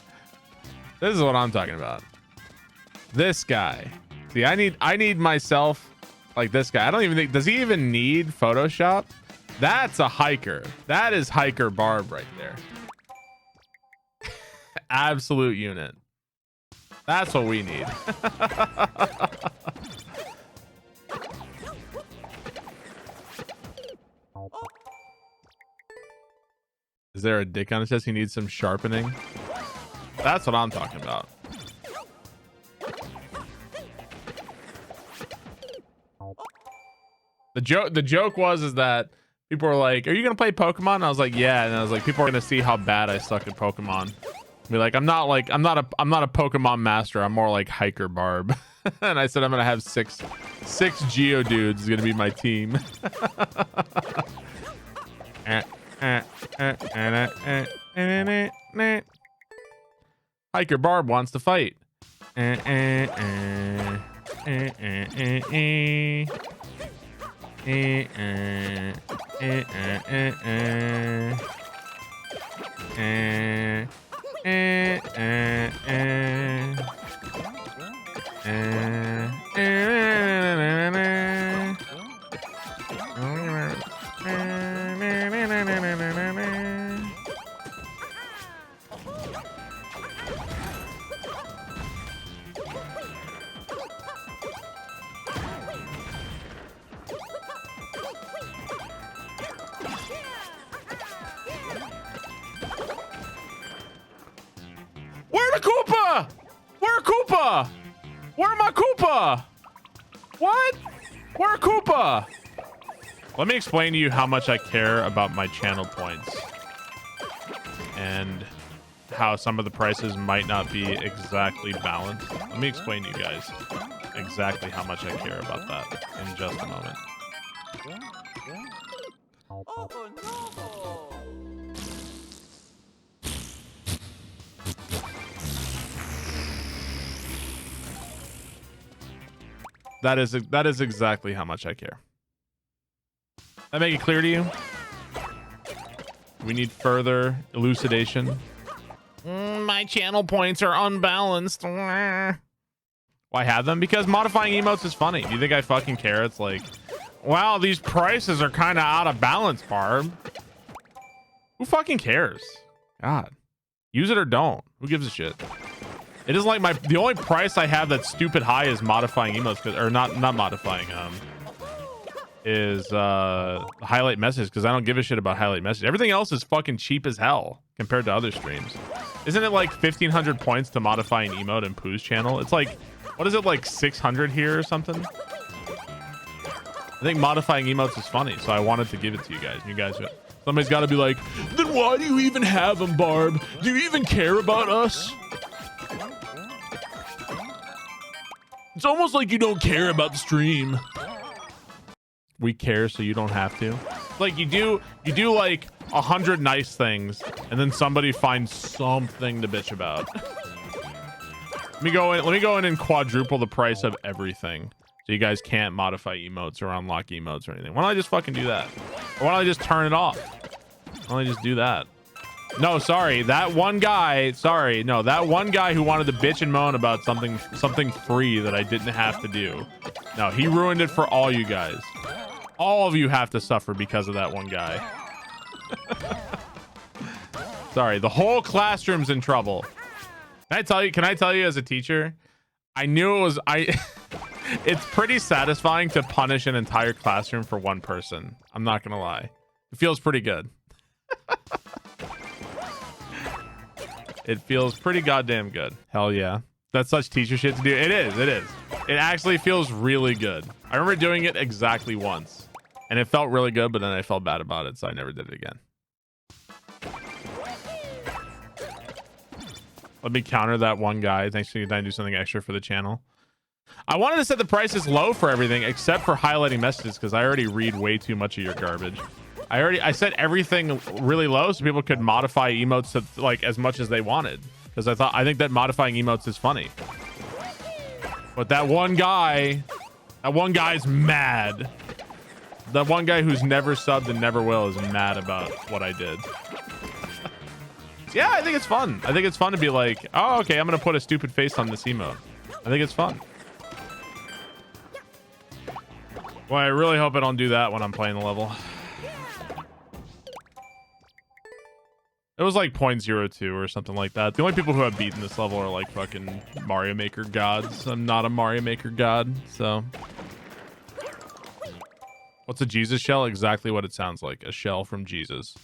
This is what I'm talking about. This guy. See, I need myself like this guy. I don't even think, does he even need Photoshop? That's a hiker. That is hiker Barb right there. Absolute unit. That's what we need. Is there a dick on his chest? He needs some sharpening. That's what I'm talking about. The joke was that people were like, "Are you gonna play Pokemon?" And I was like, "Yeah." And I was like, "People are gonna see how bad I suck at Pokemon." Be like, I'm not a Pokemon master. I'm more like hiker Barb." And I said, I'm gonna have six Geodudes is gonna be my team. Hiker Barb wants to fight. Where my Koopa? What? Where Koopa? Let me explain to you how much I care about my channel points and how some of the prices might not be exactly balanced. Let me explain to you guys exactly how much I care about that in just a moment. Oh, no. That is exactly how much I care. That make it clear to you? We need further elucidation. My channel points are unbalanced. Why have them? Because modifying emotes is funny. Do you think I fucking care? It's like, wow, these prices are kind of out of balance, Barb. Who fucking cares? God. Use it or don't. Who gives a shit? It isn't like the only price I have that's stupid high is modifying emotes, or not modifying, is highlight message, because I don't give a shit about highlight message. Everything else is fucking cheap as hell compared to other streams. Isn't it like 1,500 points to modify an emote in Pooh's channel? It's like, what is it, like 600 here or something? I think modifying emotes is funny, so I wanted to give it to you guys. You guys, somebody's got to be like, then why do you even have them, Barb? Do you even care about us? It's almost like you don't care about the stream. We care so you don't have to. Like you do like 100 nice things and then somebody finds something to bitch about. Let me go in and quadruple the price of everything so you guys can't modify emotes or unlock emotes or anything. Why don't I just fucking do that? Or why don't I just turn it off? Why don't I just do that? No, sorry, that one guy. Sorry, no, that one guy who wanted to bitch and moan about something free that I didn't have to do. No, he ruined it for all you guys. All of you have to suffer because of that one guy. Sorry, the whole classroom's in trouble. Can I tell you as a teacher? I knew it was it's pretty satisfying to punish an entire classroom for one person. I'm not gonna lie. It feels pretty good. It feels pretty goddamn good. Hell yeah. That's such teacher shit to do. It is. It is. It actually feels really good. I remember doing it exactly once and it felt really good, but then I felt bad about it, so I never did it again. Let me counter that one guy. Thanks for your time to do something extra for the channel. I wanted to set the prices low for everything except for highlighting messages because I already read way too much of your garbage. I set everything really low so people could modify emotes to like as much as they wanted because I think that modifying emotes is funny. But that one guy's mad. That one guy who's never subbed and never will is mad about what I did. Yeah, I think it's fun. I think it's fun to be like, oh, okay, I'm gonna put a stupid face on this emote. I think it's fun. Well, I really hope I don't do that when I'm playing the level. It was like 0.02 or something like that. The only people who have beaten this level are like fucking Mario Maker gods. I'm not a Mario Maker god, so. What's a Jesus shell? Exactly what it sounds like. A shell from Jesus.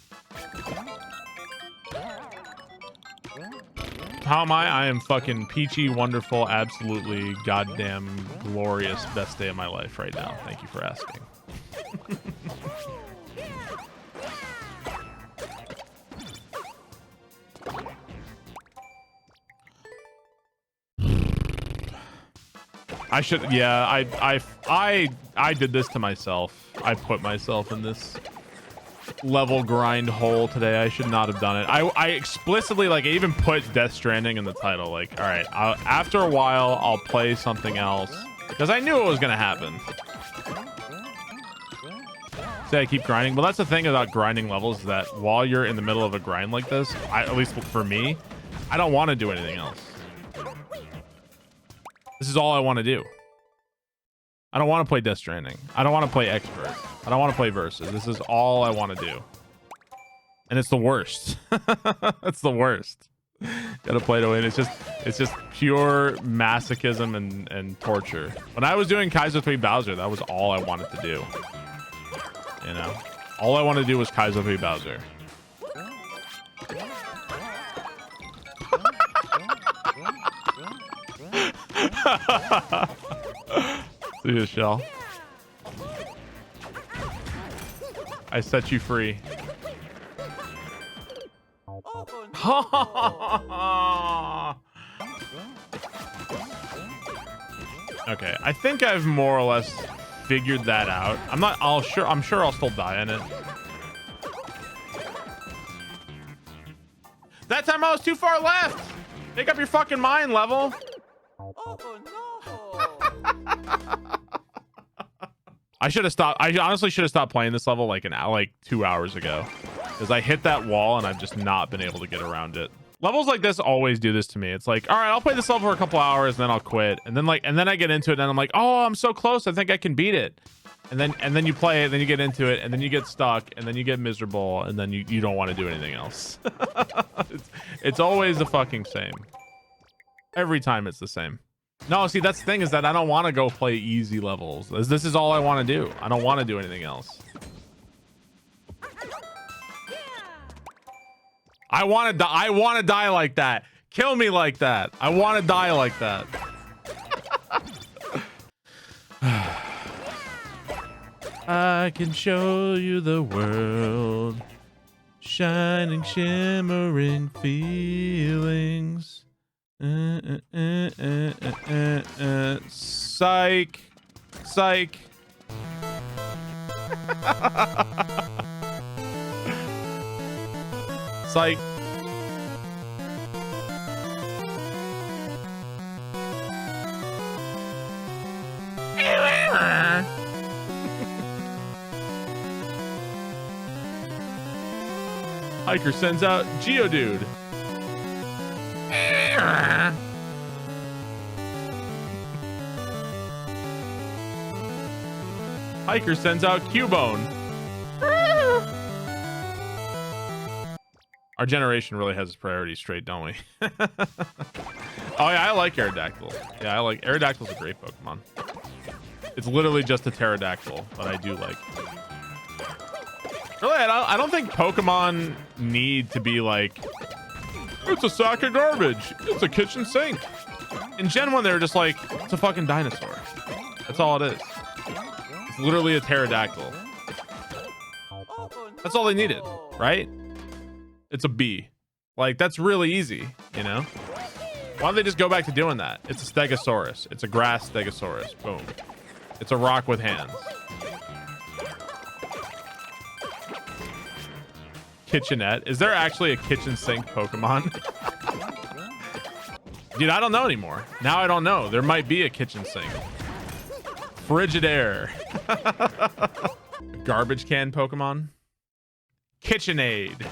How am I? I am fucking peachy, wonderful, absolutely goddamn glorious best day of my life right now. Thank you for asking. I should, yeah, I did this to myself. I put myself in this level grind hole today. I should not have done it. I explicitly, like, I even put Death Stranding in the title. Like, all right, after a while, I'll play something else because I knew it was gonna happen. Say I keep grinding. Well, that's the thing about grinding levels, is that while you're in the middle of a grind like this, at least for me, I don't want to do anything else. This is all I want to do. I don't want to play Death Stranding. I don't want to play Expert. I don't want to play Versus. This is all I want to do. And it's the worst. It's the worst. Gotta play to win. It's just pure masochism and torture. When I was doing Kaizo 3 Bowser, that was all I wanted to do. You know? All I wanted to do was Kaizo 3 Bowser. See you, Shell. I set you free. Okay, I think I've more or less figured that out. I'm sure I'll still die in it. That time I was too far left. Make up your fucking mind, level. Oh no! I should have stopped. I honestly should have stopped playing this level like 2 hours ago, because I hit that wall and I've just not been able to get around it. Levels like this always do this to me. It's like, all right, I'll play this level for a couple hours and then I'll quit, and then I get into it and I'm like, oh, I'm so close, I think I can beat it, and then you play it, then you get into it, and then you get stuck, and then you get miserable, and then you don't want to do anything else. It's always the fucking same. Every time it's the same. No, see, that's the thing, is that I don't want to go play easy levels. This is all I want to do. I don't want to do anything else. I want to die like that. Kill me like that. I want to die like that. I can show you the world. Shining, shimmering feelings. Psych. Psych. Psych. Hiker sends out Geodude. Hiker sends out Cubone. Our generation really has its priorities straight, don't we? Oh yeah, I like Aerodactyl. Yeah, Aerodactyl's a great Pokemon. It's literally just a pterodactyl, but I do like. Really, I don't think Pokemon need to be like It's a sack of garbage. It's a kitchen sink. In Gen 1, they were just like, it's a fucking dinosaur. That's all it is. It's literally a pterodactyl. That's all they needed, right? It's a bee. Like, that's really easy, you know? Why don't they just go back to doing that? It's a stegosaurus. It's a grass stegosaurus. Boom. It's a rock with hands. Kitchenette. Is there actually a kitchen sink Pokemon? Dude, I don't know anymore. Now I don't know. There might be a kitchen sink. Frigidaire. Garbage can Pokemon. KitchenAid.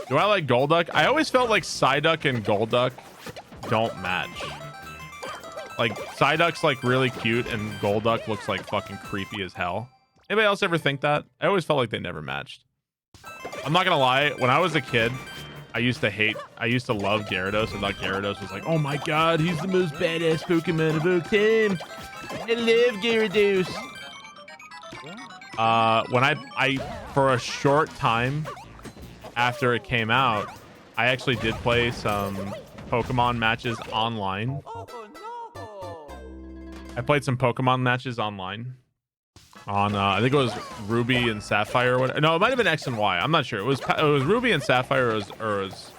Do I like Golduck? I always felt like Psyduck and Golduck don't match. Like, Psyduck's like really cute and Golduck looks like fucking creepy as hell. Anybody else ever think that? I always felt like they never matched. I'm not gonna lie, when I was a kid, I used to love Gyarados. I thought Gyarados was like, oh my god, he's the most badass Pokemon of all time. I love Gyarados. When I for a short time after it came out, I actually did play some Pokemon matches online. I played some Pokemon matches online on I think it was Ruby and Sapphire or whatever. No, it might have been X and Y. I'm not sure. It was Ruby and Sapphire or it was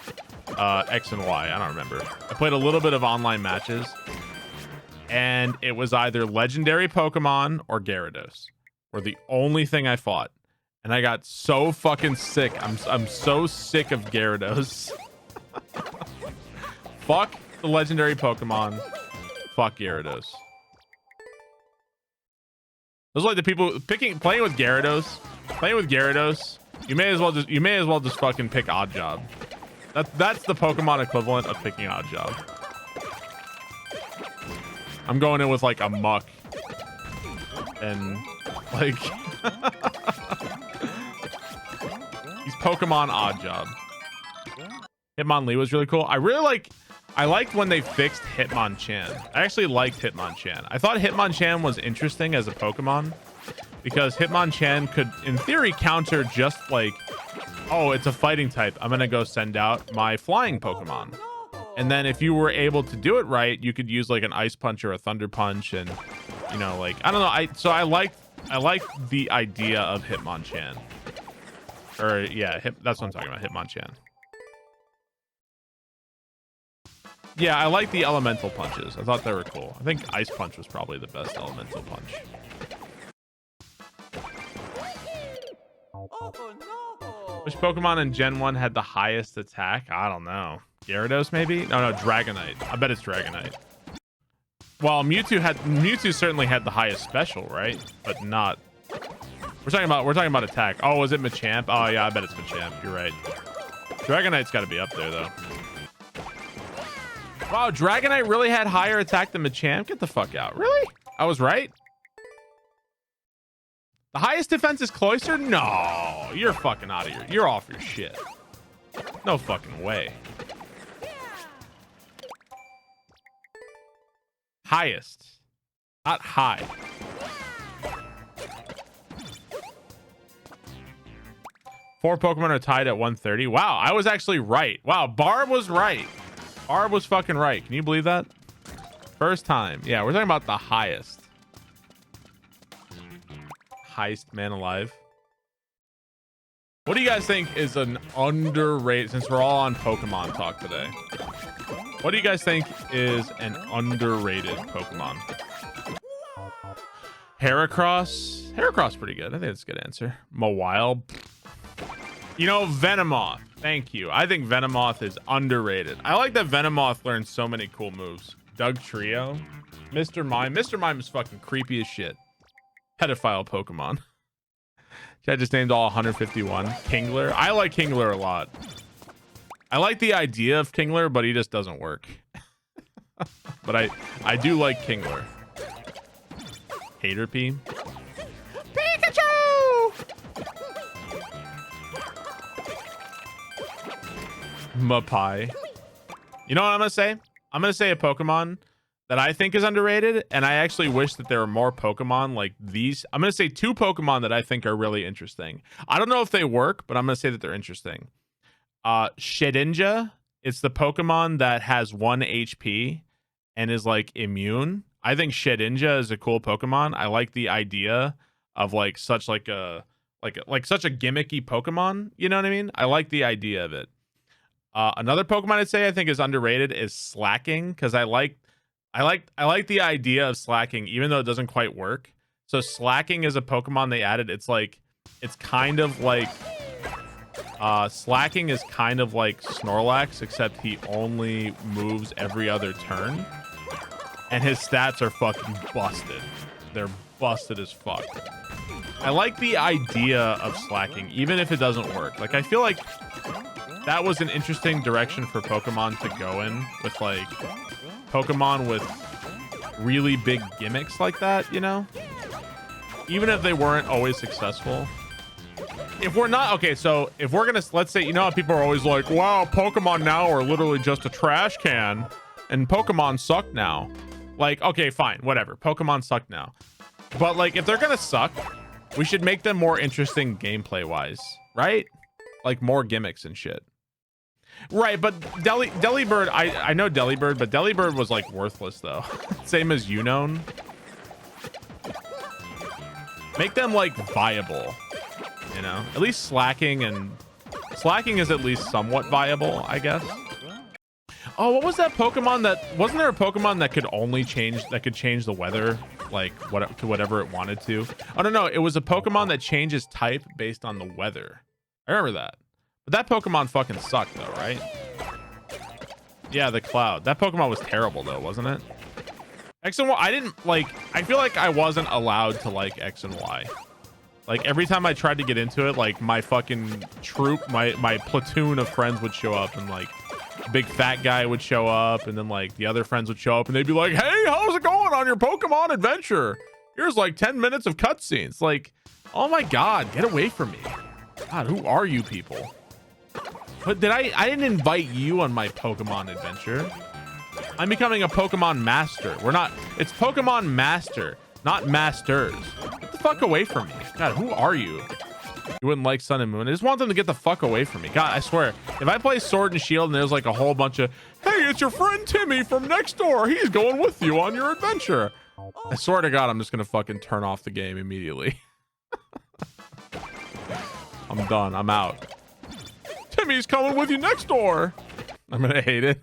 X and Y. I don't remember. I played a little bit of online matches and it was either legendary Pokemon or Gyarados were the only thing I fought. And I got so fucking sick. I'm so sick of Gyarados. Fuck the legendary Pokemon. Fuck Gyarados. Those are like the people playing with Gyarados. Playing with Gyarados, you may as well just fucking pick Oddjob. That's the Pokemon equivalent of picking Oddjob. I'm going in with like a Muck and like he's Pokemon Oddjob. Hitmonlee was really cool. I liked when they fixed Hitmonchan. I actually liked Hitmonchan. I thought Hitmonchan was interesting as a Pokemon because Hitmonchan could, in theory, counter just like, oh, it's a fighting type. I'm going to go send out my flying Pokemon. And then if you were able to do it right, you could use like an Ice Punch or a Thunder Punch. And, you know, like, I don't know. I liked the idea of Hitmonchan. Or, yeah, that's what I'm talking about, Hitmonchan. Yeah, I like the elemental punches. I thought they were cool. I think Ice Punch was probably the best elemental punch. Which Pokemon in Gen 1 had the highest attack? I don't know. Gyarados, maybe? No, Dragonite. I bet it's Dragonite. Well, Mewtwo certainly had the highest special, right? But not. We're talking about attack. Oh, was it Machamp? Oh yeah, I bet it's Machamp. You're right. Dragonite's got to be up there though. Wow, Dragonite really had higher attack than Machamp? Get the fuck out. Really? I was right? The highest defense is Cloyster? No, you're fucking out of here. You're off your shit. No fucking way. Highest. Not high. Four Pokemon are tied at 130. Wow, I was actually right. Wow, Barb was right. Barb was fucking right. Can you believe that? First time. Yeah, we're talking about the highest. Highest man alive. What do you guys think is an underrated, since we're all on Pokemon talk today? What do you guys think is an underrated Pokemon? Heracross? Heracross pretty good. I think that's a good answer. Mawile? You know, Venomoth. Thank you. I think Venomoth is underrated. I like that Venomoth learns so many cool moves. Doug Trio. Mr. Mime. Mr. Mime is fucking creepy as shit. Pedophile Pokemon. I just named all 151. Kingler. I like Kingler a lot. I like the idea of Kingler, but he just doesn't work. But I do like Kingler. Haterpie. Pikachu! Mapai. You know what I'm gonna say? I'm gonna say a Pokemon that I think is underrated, and I actually wish that there were more Pokemon like these. I'm gonna say two Pokemon that I think are really interesting. I don't know if they work, but I'm gonna say that they're interesting. Shedinja. It's the Pokemon that has 1 HP and is like immune. I think Shedinja is a cool Pokemon. I like the idea of like such like a such a gimmicky Pokemon. You know what I mean? I like the idea of it. Another Pokemon I'd say I think is underrated is Slacking, because I like the idea of Slacking, even though it doesn't quite work. So Slacking is a Pokemon they added. It's kind of like Slacking is kind of like Snorlax, except he only moves every other turn, and his stats are fucking busted. They're busted as fuck. I like the idea of Slacking, even if it doesn't work. Like, I feel like that was an interesting direction for Pokemon to go in, with like Pokemon with really big gimmicks like that, you know? Even if they weren't always successful. If we're not, okay, so if we're gonna, let's say, you know how people are always like, wow, Pokemon now are literally just a trash can and Pokemon suck now. Like, okay, fine, whatever. Pokemon suck now. But like, if they're gonna suck, we should make them more interesting gameplay wise, right? Like more gimmicks and shit. Right, but Delibird, I know Delibird, but Delibird was like worthless though. Same as Unknown. Make them like viable, you know? At least Slacking is at least somewhat viable, I guess. Oh, what was that Pokemon that, wasn't there a Pokemon that could only change the weather, like to whatever it wanted to? Oh no, it was a Pokemon that changes type based on the weather. I remember that. But that Pokemon fucking sucked though, right? Yeah, the Cloud. That Pokemon was terrible though, wasn't it? X and Y, I feel like I wasn't allowed to like X and Y. Like every time I tried to get into it, like my fucking troop, my platoon of friends would show up, and like big fat guy would show up, and then like the other friends would show up, and they'd be like, hey, how's it going on your Pokemon adventure? Here's like 10 minutes of cutscenes. Like, oh my God, get away from me. God, who are you people? But I didn't invite you on my Pokemon adventure. I'm becoming a Pokemon master. It's Pokemon Master, not Masters. Get the fuck away from me. God, who are you? You wouldn't like Sun and Moon. I just want them to get the fuck away from me. God, I swear, if I play Sword and Shield and there's like a whole bunch of, hey, it's your friend Timmy from next door. He's going with you on your adventure. I swear to God, I'm just going to fucking turn off the game immediately. I'm done. I'm out. Timmy's coming with you next door. I'm going to hate it.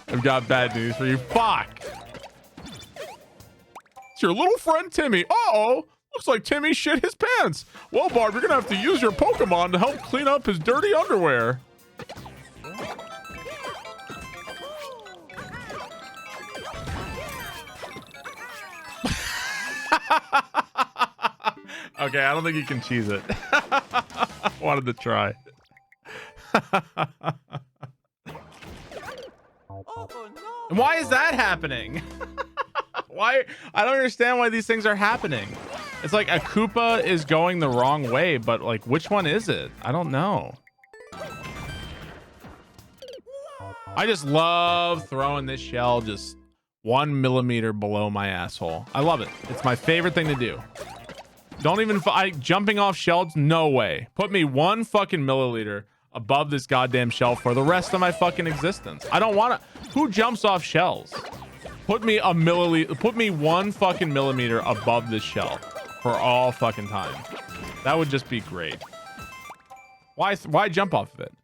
I've got bad news for you. Fuck. It's your little friend Timmy. Uh-oh. Looks like Timmy shit his pants. Well, Barb, you're going to have to use your Pokemon to help clean up his dirty underwear. Okay, I don't think you can cheese it. Wanted to try. Oh no! Why is that happening? Why? I don't understand why these things are happening. It's like a Koopa is going the wrong way, but like, which one is it? I don't know. I just love throwing this shell just 1 millimeter below my asshole. I love it. It's my favorite thing to do. Don't even jumping off shells. No way. Put me 1 fucking milliliter above this goddamn shell for the rest of my fucking existence. I don't want to. Who jumps off shells? Put me a milliliter. Put me 1 fucking millimeter above this shell for all fucking time. That would just be great. Why jump off of it?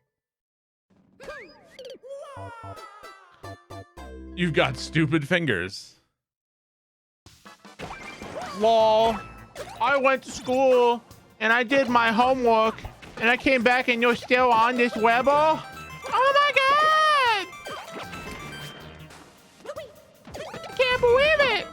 You've got stupid fingers. Lol. I went to school and I did my homework and I came back and you're still on this Webble? Oh my God! Can't believe it!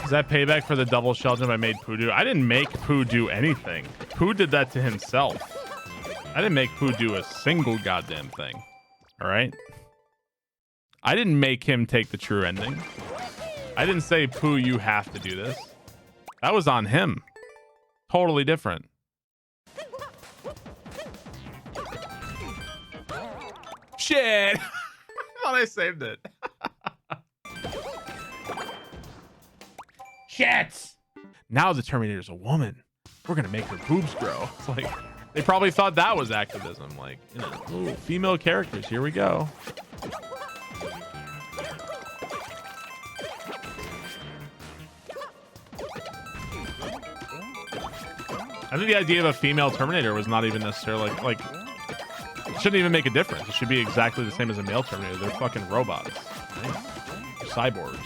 Is that payback for the double shell jump I made Pooh do? I didn't make Pooh do anything. Pooh did that to himself. I didn't make Pooh do a single goddamn thing. All right? I didn't make him take the true ending. I didn't say, Pooh, you have to do this. That was on him. Totally different. Shit! I thought I saved it. Shit! Now the Terminator's a woman. We're gonna make her boobs grow. It's like, they probably thought that was activism. Like, you know, ooh, female characters, here we go. I think the idea of a female Terminator was not even necessarily like it shouldn't even make a difference. It should be exactly the same as a male Terminator. They're fucking robots. Right? They're cyborgs.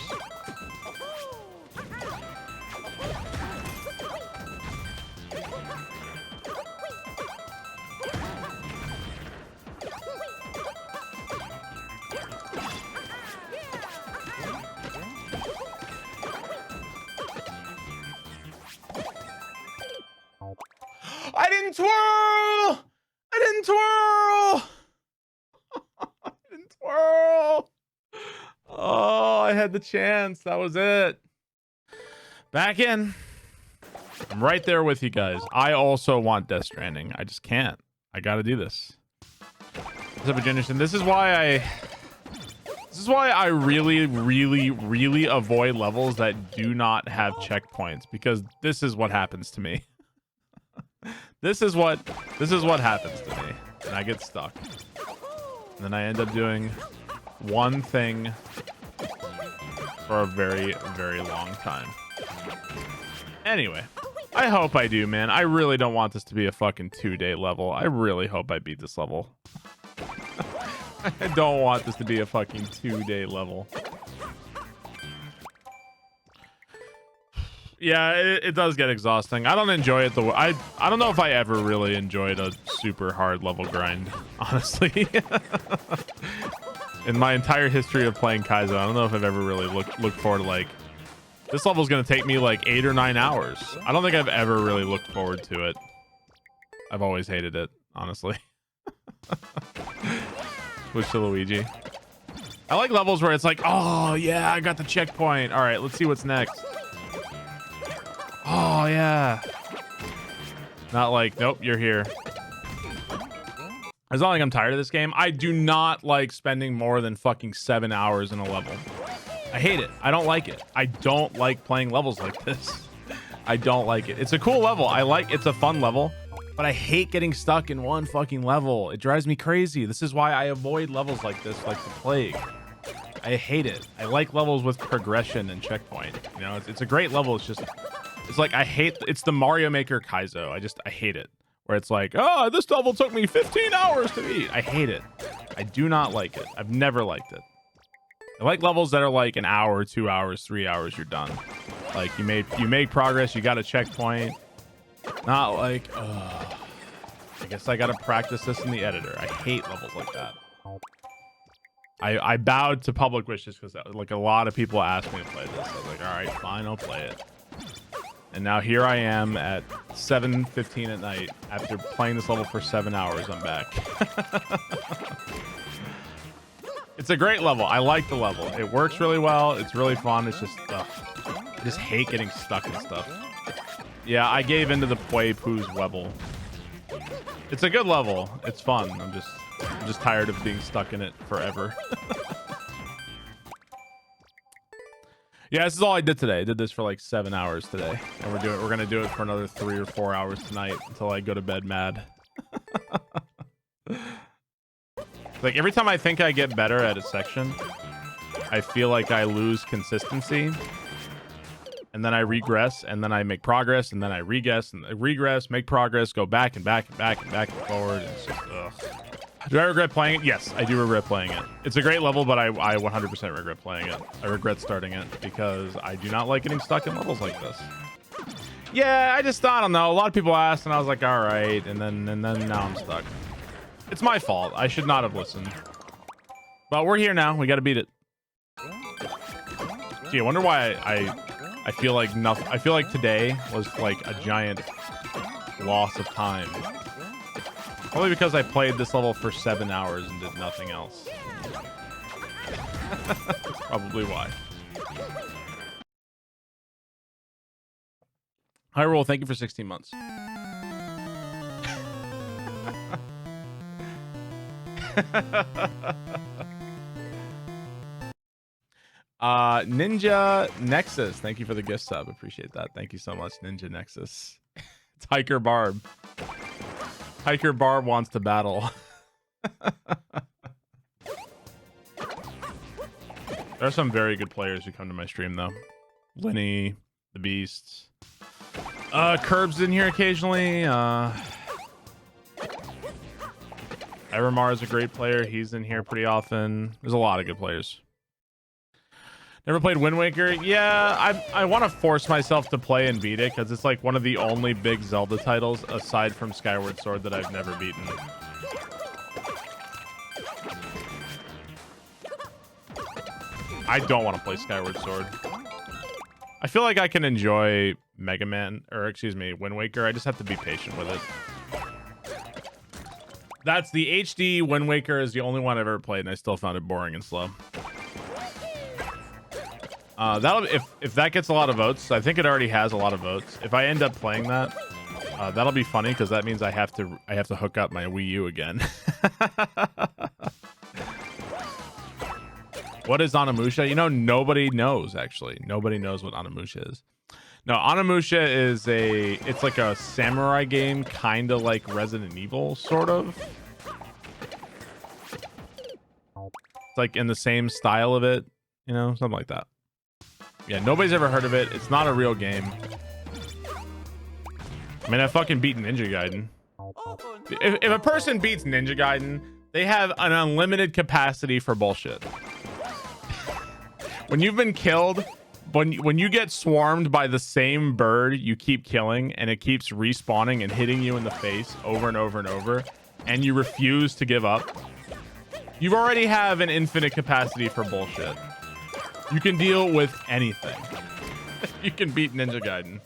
I didn't twirl! I didn't twirl! I didn't twirl! Oh, I had the chance. That was it. Back in. I'm right there with you guys. I also want Death Stranding. I just can't. I gotta do this. What's up, Jennerson? This is why I really, really, really avoid levels that do not have checkpoints, because this is what happens to me. This is what happens to me, and I get stuck. And then I end up doing one thing for a very, very long time. Anyway, I hope I do, man. I really don't want this to be a fucking 2-day level. I really hope I beat this level. I don't want this to be a fucking 2-day level. Yeah, it does get exhausting. I don't enjoy it I don't know if I ever really enjoyed a super hard level grind, honestly. In my entire history of playing Kaizo, I don't know if I've ever really looked forward to, like, this level's gonna take me like 8 or 9 hours. I don't think I've ever really looked forward to it. I've always hated it, honestly. Switch to Luigi. I like levels where it's like, oh yeah, I got the checkpoint. All right, let's see what's next. Oh yeah. Not like, nope, you're here. It's not like I'm tired of this game. I do not like spending more than fucking 7 hours in a level. I hate it. I don't like it. I don't like playing levels like this. I don't like it. It's a cool level. It's a fun level, but I hate getting stuck in one fucking level. It drives me crazy. This is why I avoid levels like this like the plague. I hate it. I like levels with progression and checkpoint. You know, it's a great level. It's just, it's like, it's the Mario Maker Kaizo. I hate it. Where it's like, oh, this level took me 15 hours to beat. I hate it. I do not like it. I've never liked it. I like levels that are like an hour, 2 hours, 3 hours, you're done. Like you make progress, you got a checkpoint. Not like, I guess I gotta practice this in the editor. I hate levels like that. I bowed to public wishes because like a lot of people asked me to play this. I was like, all right, fine, I'll play it. And now here I am at 7:15 at night after playing this level for 7 hours. I'm back. It's a great level. I like the level. It works really well. It's really fun. It's just, I just hate getting stuck and stuff. Yeah, I gave into the Pui Poo's Webble. It's a good level. It's fun. I'm just tired of being stuck in it forever. Yeah, this is all I did today. I did this for like 7 hours today, and we're gonna do it for another 3 or 4 hours tonight until I go to bed mad. Like every time I think I get better at a section, I feel like I lose consistency, and then I regress, and then I make progress, and then I regress, and regress, make progress, go back and back and back and back and forward. And it's just, ugh. Do I regret playing it? Yes, I do regret playing it. It's a great level, but I 100% regret playing it. I regret starting it because I do not like getting stuck in levels like this. Yeah, I don't know. A lot of people asked, and I was like, all right, and then now I'm stuck. It's my fault. I should not have listened. But we're here now. We got to beat it. Gee, I wonder why I feel like nothing. I feel like today was like a giant loss of time. Probably because I played this level for 7 hours and did nothing else. That's probably why. Hi, Roll. Thank you for 16 months. Ninja Nexus, thank you for the gift sub. Appreciate that. Thank you so much, Ninja Nexus. It's Hiker Barb. Hiker Barb wants to battle. There are some very good players who come to my stream though. Lenny, the Beast. Curb's in here occasionally. Evermar is a great player. He's in here pretty often. There's a lot of good players. Never played Wind Waker. Yeah, I want to force myself to play and beat it because it's like one of the only big Zelda titles aside from Skyward Sword that I've never beaten. I don't want to play Skyward Sword. I feel like I can enjoy Mega Man, or excuse me, Wind Waker. I just have to be patient with it. That's the HD Wind Waker is the only one I've ever played, and I still found it boring and slow. That'll if that gets a lot of votes. I think it already has a lot of votes. If I end up playing that, that'll be funny because that means I have to hook up my Wii U again. What is Onimusha? You know, nobody knows actually. Nobody knows what Onimusha is. No, Onimusha is it's like a samurai game, kind of like Resident Evil, sort of. It's like in the same style of it, you know, something like that. Yeah, nobody's ever heard of it. It's not a real game. I mean, I fucking beat Ninja Gaiden. If a person beats Ninja Gaiden, they have an unlimited capacity for bullshit. When you've been killed, when you get swarmed by the same bird you keep killing and it keeps respawning and hitting you in the face over and over and over, and you refuse to give up, you already have an infinite capacity for bullshit. You can deal with anything. You can beat Ninja Gaiden.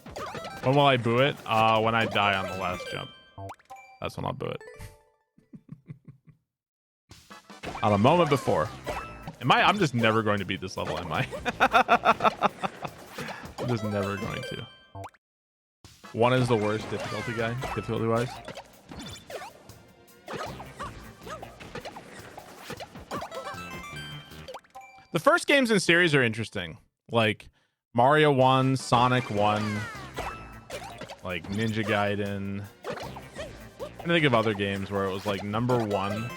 When will I boo it? When I die on the last jump. That's when I'll boo it. On a moment before. I'm just never going to beat this level, am I? I'm just never going to. One is the worst difficulty-wise. The first games in series are interesting. Like Mario 1, Sonic 1, like Ninja Gaiden. I think of other games where it was like number 1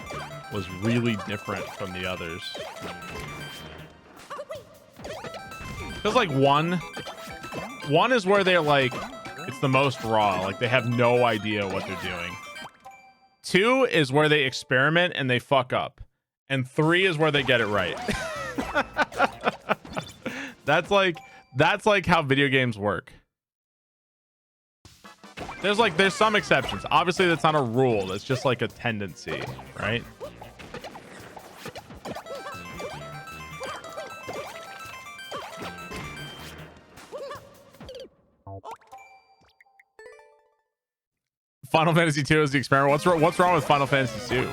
was really different from the others. Feels like one is where they're like, it's the most raw, like they have no idea what they're doing. 2 is where they experiment and they fuck up, and 3 is where they get it right. That's like how video games work. There's some exceptions. Obviously that's not a rule, that's just like a tendency, right? Final Fantasy 2 is the experiment. What's wrong with Final Fantasy 2?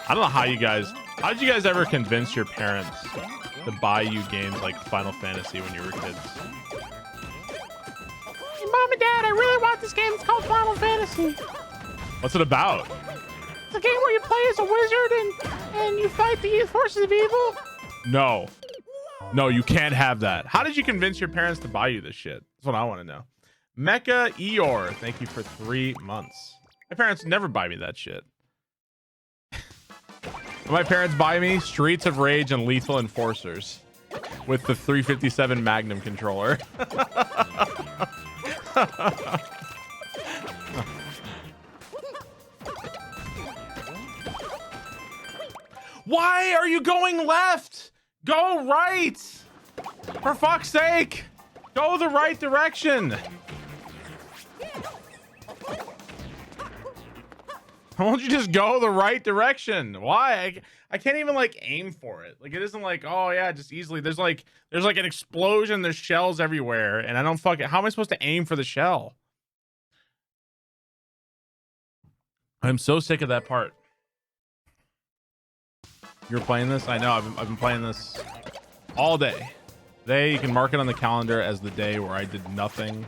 I don't know how did you guys ever convince your parents to buy you games like Final Fantasy when you were kids? Hey, Mom and Dad, I really want this game. It's called Final Fantasy. What's it about? It's a game where you play as a wizard and you fight the forces of evil. No, you can't have that. How did you convince your parents to buy you this shit? That's what I want to know. Mecha Eeyore, thank you for 3 months. My parents never buy me that shit. My parents buy me Streets of Rage and Lethal Enforcers with the 357 Magnum controller. Why are you going left? Go right! For fuck's sake! Go the right direction! Why won't you just go the right direction? Why? I can't even like aim for it. Like it isn't like, oh yeah, just easily. There's like an explosion. There's shells everywhere, and I don't fucking. How am I supposed to aim for the shell? I'm so sick of that part. You're playing this? I know. I've been playing this all day. Today, you can mark it on the calendar as the day where I did nothing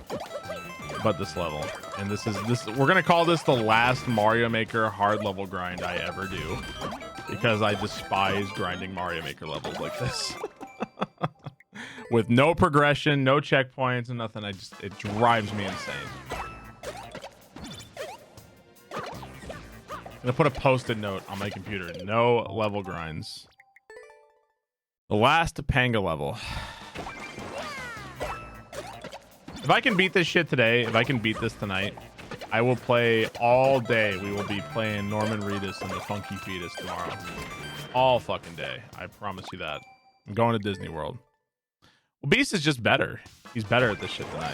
but this level. And we're gonna call this the last Mario Maker hard level grind I ever do, because I despise grinding Mario Maker levels like this. With no progression, no checkpoints, and nothing. It drives me insane. I'm gonna put a post-it note on my computer. No level grinds. The last Panga level. If I can beat this shit today, if I can beat this tonight, I will play all day. We will be playing Norman Reedus and the Funky Fetus tomorrow. All fucking day. I promise you that. I'm going to Disney World. Well, Beast is just better. He's better at this shit than I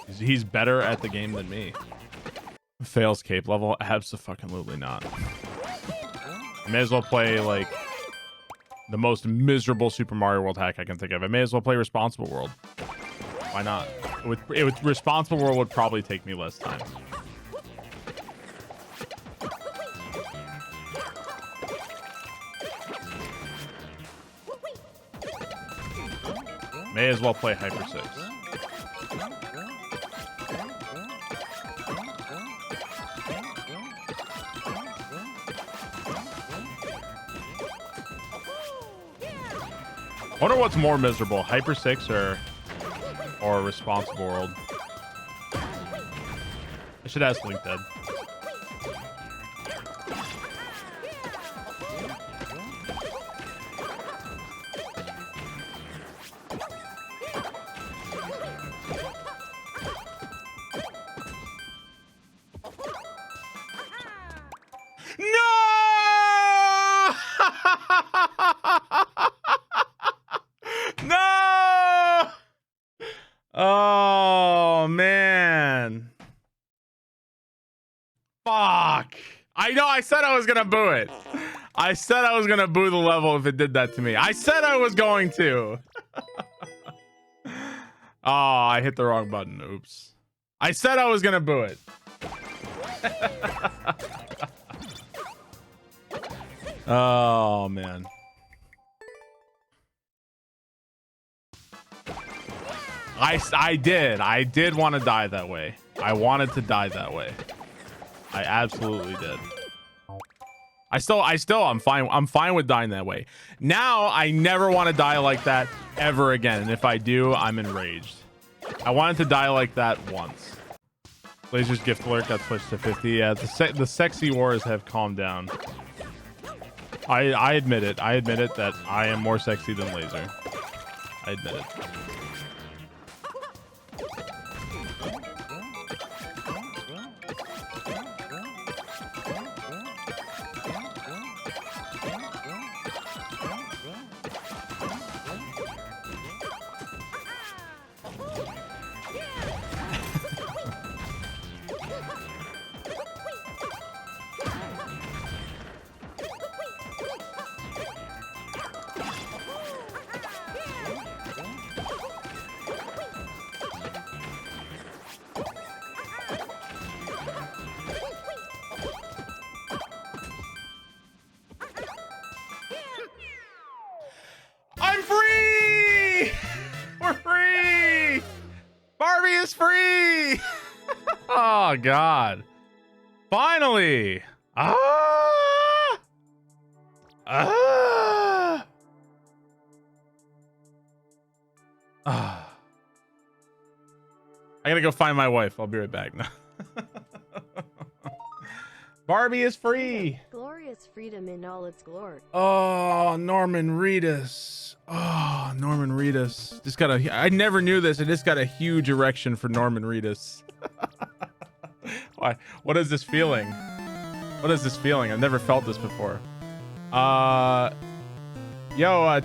am. He's better at the game than me. Fails cape level? Abso-fucking-lutely not. I may as well play, like, the most miserable Super Mario World hack I can think of. I may as well play Responsible World. Why not? Responsible World would probably take me less time. May as well play Hyper 6. I wonder what's more miserable, Hyper 6 or Responsible World. I should ask LinkedIn. No! Oh, man. Fuck. I know I said I was going to boo it. I said I was going to boo the level if it did that to me. I said I was going to. Oh, I hit the wrong button. Oops. I said I was going to boo it. Oh, man. I did want to die that way. I wanted to die that way. I absolutely did. I'm fine with dying that way. Now I never want to die like that ever again. And if I do, I'm enraged. I wanted to die like that once. Laser's gift alert got switched to 50. Yeah, the sexy wars have calmed down. I admit it. I admit it that I am more sexy than Laser. I admit it. I'm free! We're free! Barbie is free! Oh, God. Finally! Ah! Ah! Ah. I gotta go find my wife. I'll be right back now. Barbie is free. Glorious freedom in all its glory. Oh, Norman Reedus. Oh, Norman Reedus. Just got I never knew this. I just got a huge erection for Norman Reedus. Why? What is this feeling? What is this feeling? I've never felt this before.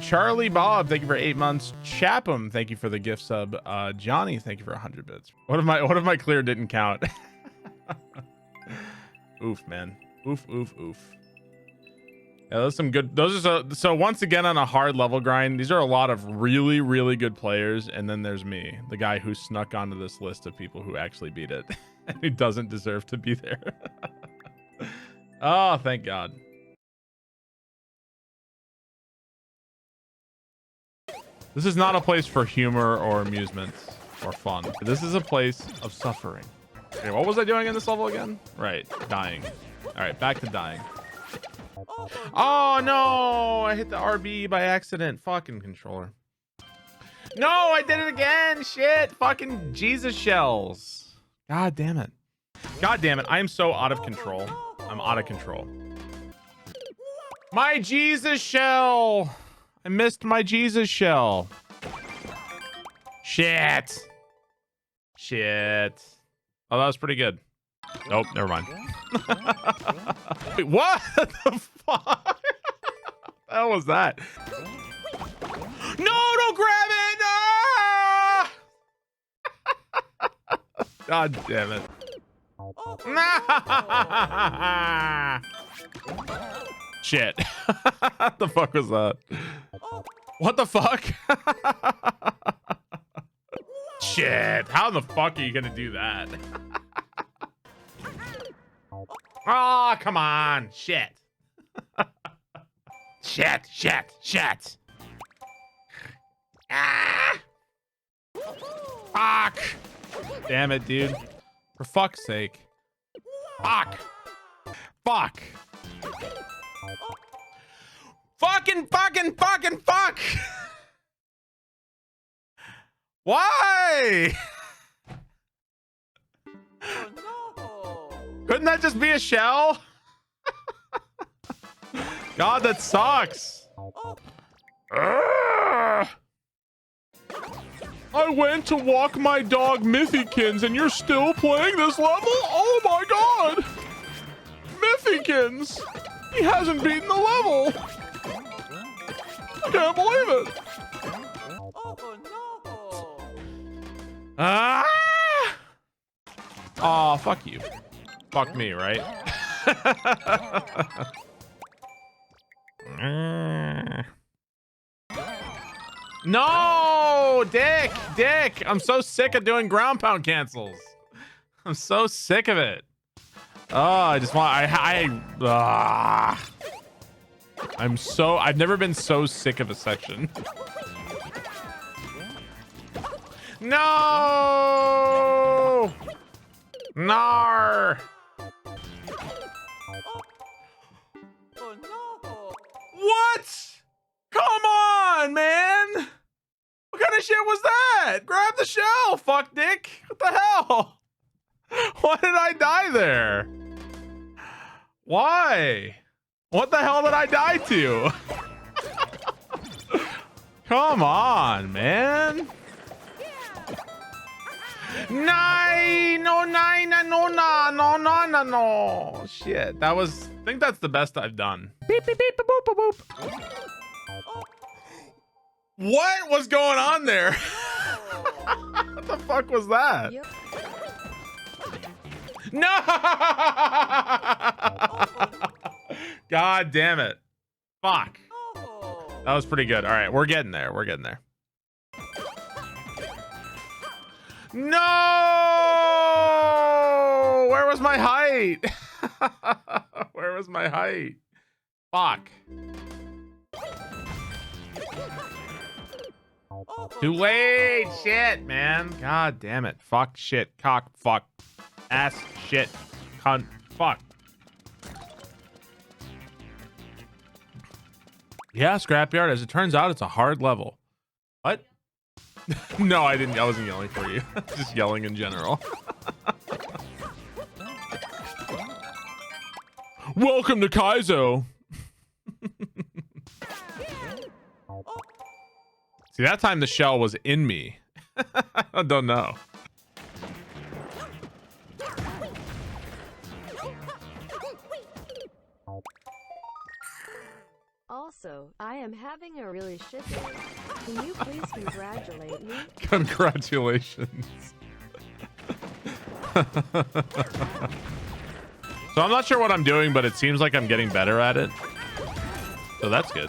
Charlie Bob, thank you for 8 months. Chapham, thank you for the gift sub. Johnny, thank you for 100 bits. What if my clear didn't count? Oof, man. Oof, oof, oof. Yeah, those are some good. Those are so once again on a hard level grind. These are a lot of really, really good players, and then there's me, the guy who snuck onto this list of people who actually beat it, and who doesn't deserve to be there. Oh, thank God. This is not a place for humor or amusement or fun. This is a place of suffering. Okay, what was I doing in this level again? Right, dying. All right, back to dying. Oh no, I hit the RB by accident. Fucking controller. No, I did it again. Shit, fucking Jesus shells. God damn it. God damn it. I am so out of control. I'm out of control. My Jesus shell. I missed my Jesus shell. Shit. Shit. Oh, that was pretty good. Nope, never mind. Wait, what the fuck? The hell was that? No, don't grab it! Ah! God damn it. Shit. What the fuck was that? What the fuck? Shit. How the fuck are you gonna do that? Oh, come on. Shit. Shit. Ah! Fuck. Damn it, dude. For fuck's sake. Fuck. Fuck. Fucking fuck. Why? Oh no! Couldn't that just be a shell? God, that sucks. Ugh. I went to walk my dog Mythikins and you're still playing this level? Oh my god! Mythikins! He hasn't beaten the level! I can't believe it! Oh no! Ah! Oh, fuck you. Fuck me, right? No, Dick. I'm so sick of doing ground pound cancels. I'm so sick of it. Oh, I just want. I've never been so sick of a section. No. Nar. Oh no! What? Come on, man. What kind of shit was that? Grab the shell, fuck dick. What the hell? Why did I die there? Why? What the hell did I die to? Come on, man. No. Shit, that was. I think that's the best I've done. Beep, beep, beep, boop, boop, boop. What was going on there? What the fuck was that? Yep. No! God damn it. Fuck. Oh. That was pretty good. All right, we're getting there. No! Where was my height? Where was my height? Fuck. Too late. Shit, man. God damn it. Fuck, shit, cock, fuck, ass, shit, cunt, fuck. Yeah, Scrapyard. As it turns out, it's a hard level. What? No, I didn't. I wasn't yelling for you. Just yelling in general. Welcome to Kaizo. See, that time the shell was in me. I don't know. Also, I am having a really shit day. Can you please congratulate me? Congratulations. So I'm not sure what I'm doing, but it seems like I'm getting better at it. So that's good.